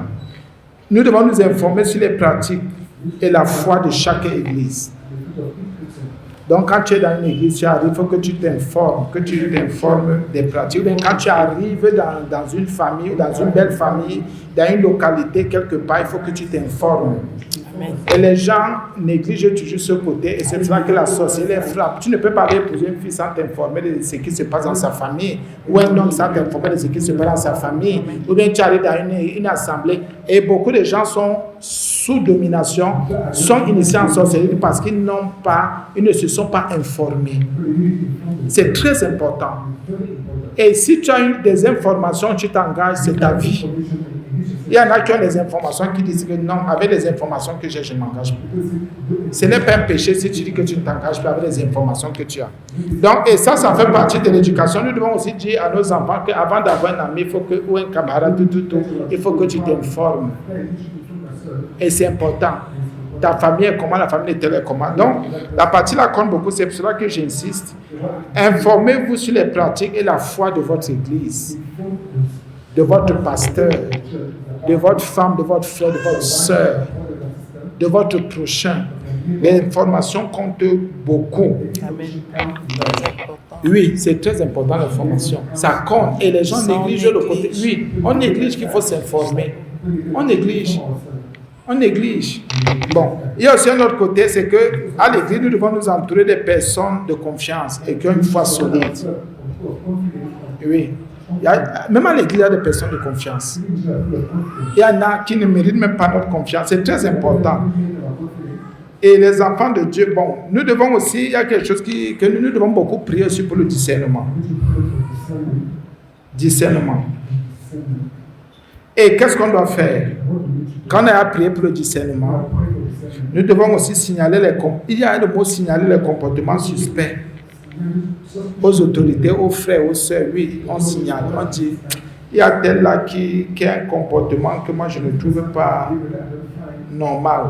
nous devons nous informer sur les pratiques et la foi de chaque église. Donc, quand tu es dans une église, tu arrives, il faut que tu t'informes des pratiques. Mais quand tu arrives dans une famille, dans une belle famille, dans une localité, quelque part, il faut que tu t'informes. Amen. Et les gens négligent toujours ce côté, et c'est pour ça que la sorcellerie les frappe. Tu ne peux pas aller épouser une fille sans t'informer de ce qui se passe dans sa famille, ou un homme sans t'informer de ce qui se passe dans sa famille, ou bien tu arrives dans une assemblée, et beaucoup de gens sont sous domination, sont initiés en sorcellerie parce qu'ils ne se sont pas informés. C'est très important. Et si tu as des informations, tu t'engages, c'est ta vie. Il y en a qui ont des informations qui disent que non, avec les informations que j'ai, je ne m'engage plus. Ce n'est pas un péché si tu dis que tu ne t'engages pas avec les informations que tu as. Donc, et ça fait partie de l'éducation. Nous devons aussi dire à nos enfants qu'avant d'avoir un ami ou un camarade, il faut que tu t'informes. Et c'est important. Ta famille est comment, la famille de tel est comment. Donc, la partie là compte beaucoup, c'est pour cela que j'insiste. Informez-vous sur les pratiques et la foi de votre église, de votre pasteur, de votre femme, de votre frère, de votre soeur, de votre prochain. L'information compte beaucoup. Amen. Oui, c'est très important l'information. Ça compte. Et les gens négligent le côté. Oui, on néglige qu'il faut s'informer. On néglige. Bon, il y a aussi un autre côté, c'est qu'à l'église, nous devons nous entourer des personnes de confiance et qui ont une foi solide. Oui. Même à l'église, il y a des personnes de confiance. Il y en a qui ne méritent même pas notre confiance. C'est très important. Et les enfants de Dieu, bon, nous devons aussi, il y a quelque chose que nous devons beaucoup prier aussi pour le discernement. Discernement. Et qu'est-ce qu'on doit faire? Quand on a prié pour le discernement, nous devons aussi signaler il y a le mot signaler les comportements suspects aux autorités, aux frères, aux sœurs. Oui, on signale, on dit, il y a tel là qui a un comportement que moi je ne trouve pas normal.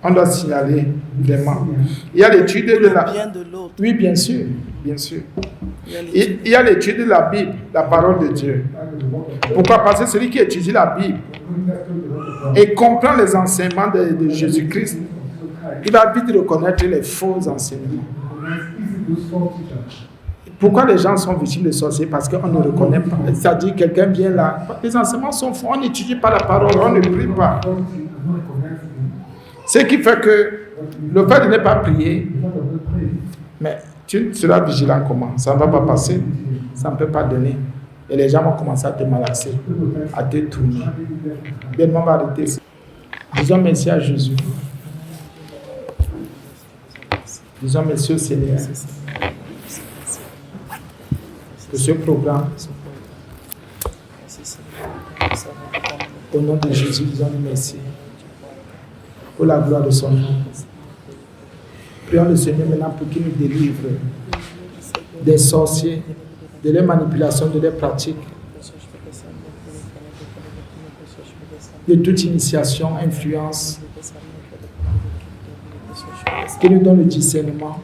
On doit signaler vraiment. Il y a l'étude de la... Bien de l'autre. Oui, bien sûr, bien sûr. Il y a l'étude de la Bible, la parole de Dieu. Pourquoi? Parce que celui qui étudie la Bible et comprend les enseignements de Jésus-Christ, il va vite reconnaître les faux enseignements. Pourquoi les gens sont victimes de sorciers? Parce qu'on ne reconnaît pas. C'est-à-dire que quelqu'un vient là, les enseignements sont faux, on n'étudie pas la parole, on ne prie pas. Ce qui fait que le fait de ne pas prier, mais tu seras vigilant comment? Ça ne va pas passer, ça ne peut pas donner. Et les gens vont commencer à te malaxer, à te tourner. Bien, on va arrêter. Disons merci à Jésus. Disons merci au Seigneur pour ce programme. Au nom de Jésus, disons merci. Pour la gloire de son nom. Prions le Seigneur maintenant pour qu'il nous délivre des sorciers, de leurs manipulations, de leurs pratiques, de toute initiation, influence, qu'il nous donne le discernement,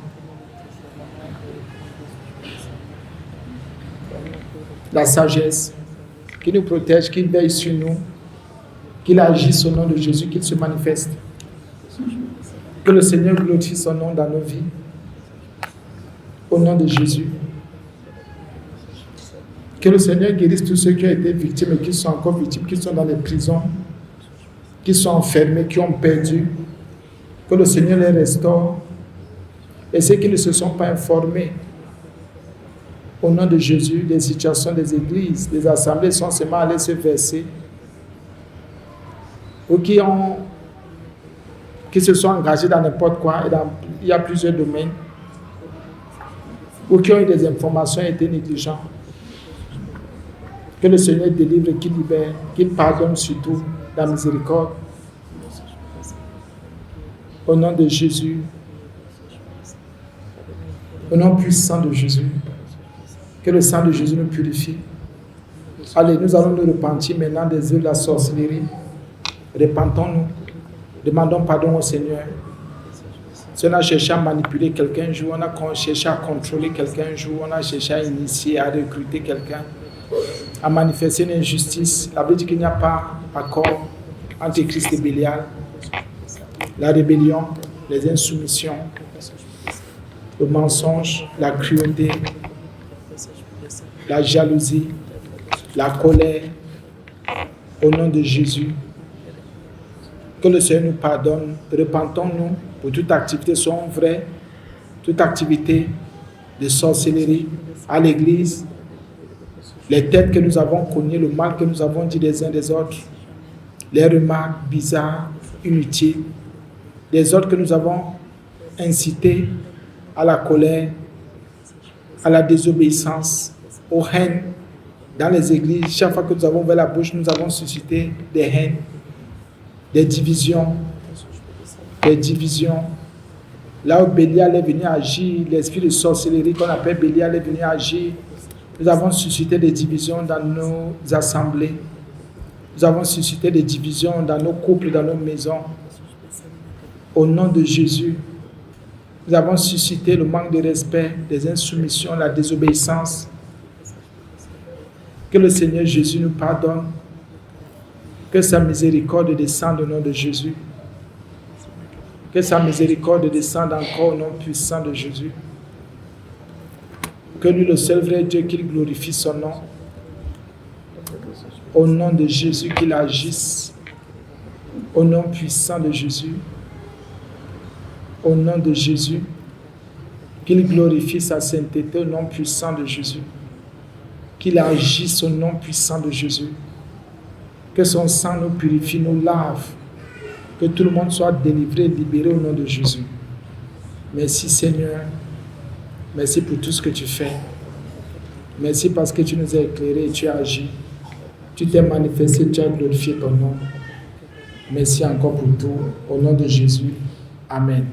la sagesse, qu'il nous protège, qu'il veille sur nous, qu'il agisse au nom de Jésus, qu'il se manifeste. Que le Seigneur glorifie son nom dans nos vies. Au nom de Jésus. Que le Seigneur guérisse tous ceux qui ont été victimes et qui sont encore victimes, qui sont dans les prisons, qui sont enfermés, qui ont perdu. Que le Seigneur les restaure. Et ceux qui ne se sont pas informés, au nom de Jésus, des situations des églises, des assemblées sont seulement allés se verser. Ou qui se sont engagés dans n'importe quoi, il y a plusieurs domaines, ou qui ont eu des informations et été négligents. Que le Seigneur délivre, qu'il libère, qu'il pardonne surtout la miséricorde. Au nom de Jésus, au nom puissant de Jésus, que le sang de Jésus nous purifie. Allez, nous allons nous repentir maintenant des œuvres de la sorcellerie. Repentons-nous. Demandons pardon au Seigneur. Si on a cherché à manipuler quelqu'un un jour, on a cherché à contrôler quelqu'un un jour, on a cherché à initier, à recruter quelqu'un, à manifester une injustice, la Bible dit qu'il n'y a pas accord entre Christ et Bélial. La rébellion, les insoumissions, le mensonge, la cruauté, la jalousie, la colère, au nom de Jésus. Que le Seigneur nous pardonne. Repentons-nous pour toute activité soit vraie, toute activité de sorcellerie à l'église, les têtes que nous avons cognées, le mal que nous avons dit des uns des autres, les remarques bizarres, inutiles, les autres que nous avons incités à la colère, à la désobéissance, aux haines dans les églises. Chaque fois que nous avons ouvert la bouche, nous avons suscité des haines, des divisions. Là où Bélial est venu agir, l'esprit de sorcellerie qu'on appelle Bélial est venu agir, nous avons suscité des divisions dans nos assemblées. Nous avons suscité des divisions dans nos couples, dans nos maisons. Au nom de Jésus, nous avons suscité le manque de respect, des insoumissions, la désobéissance. Que le Seigneur Jésus nous pardonne. Que sa miséricorde descende au nom de Jésus. Que sa miséricorde descende encore au nom puissant de Jésus. Que lui, le seul vrai Dieu, qu'il glorifie son nom. Au nom de Jésus, qu'il agisse. Au nom puissant de Jésus. Au nom de Jésus, qu'il glorifie sa sainteté au nom puissant de Jésus. Qu'il agisse au nom puissant de Jésus. Que son sang nous purifie, nous lave. Que tout le monde soit délivré, libéré au nom de Jésus. Merci Seigneur. Merci pour tout ce que tu fais. Merci parce que tu nous as éclairés et tu as agi. Tu t'es manifesté, tu as glorifié ton nom. Merci encore pour tout. Au nom de Jésus. Amen.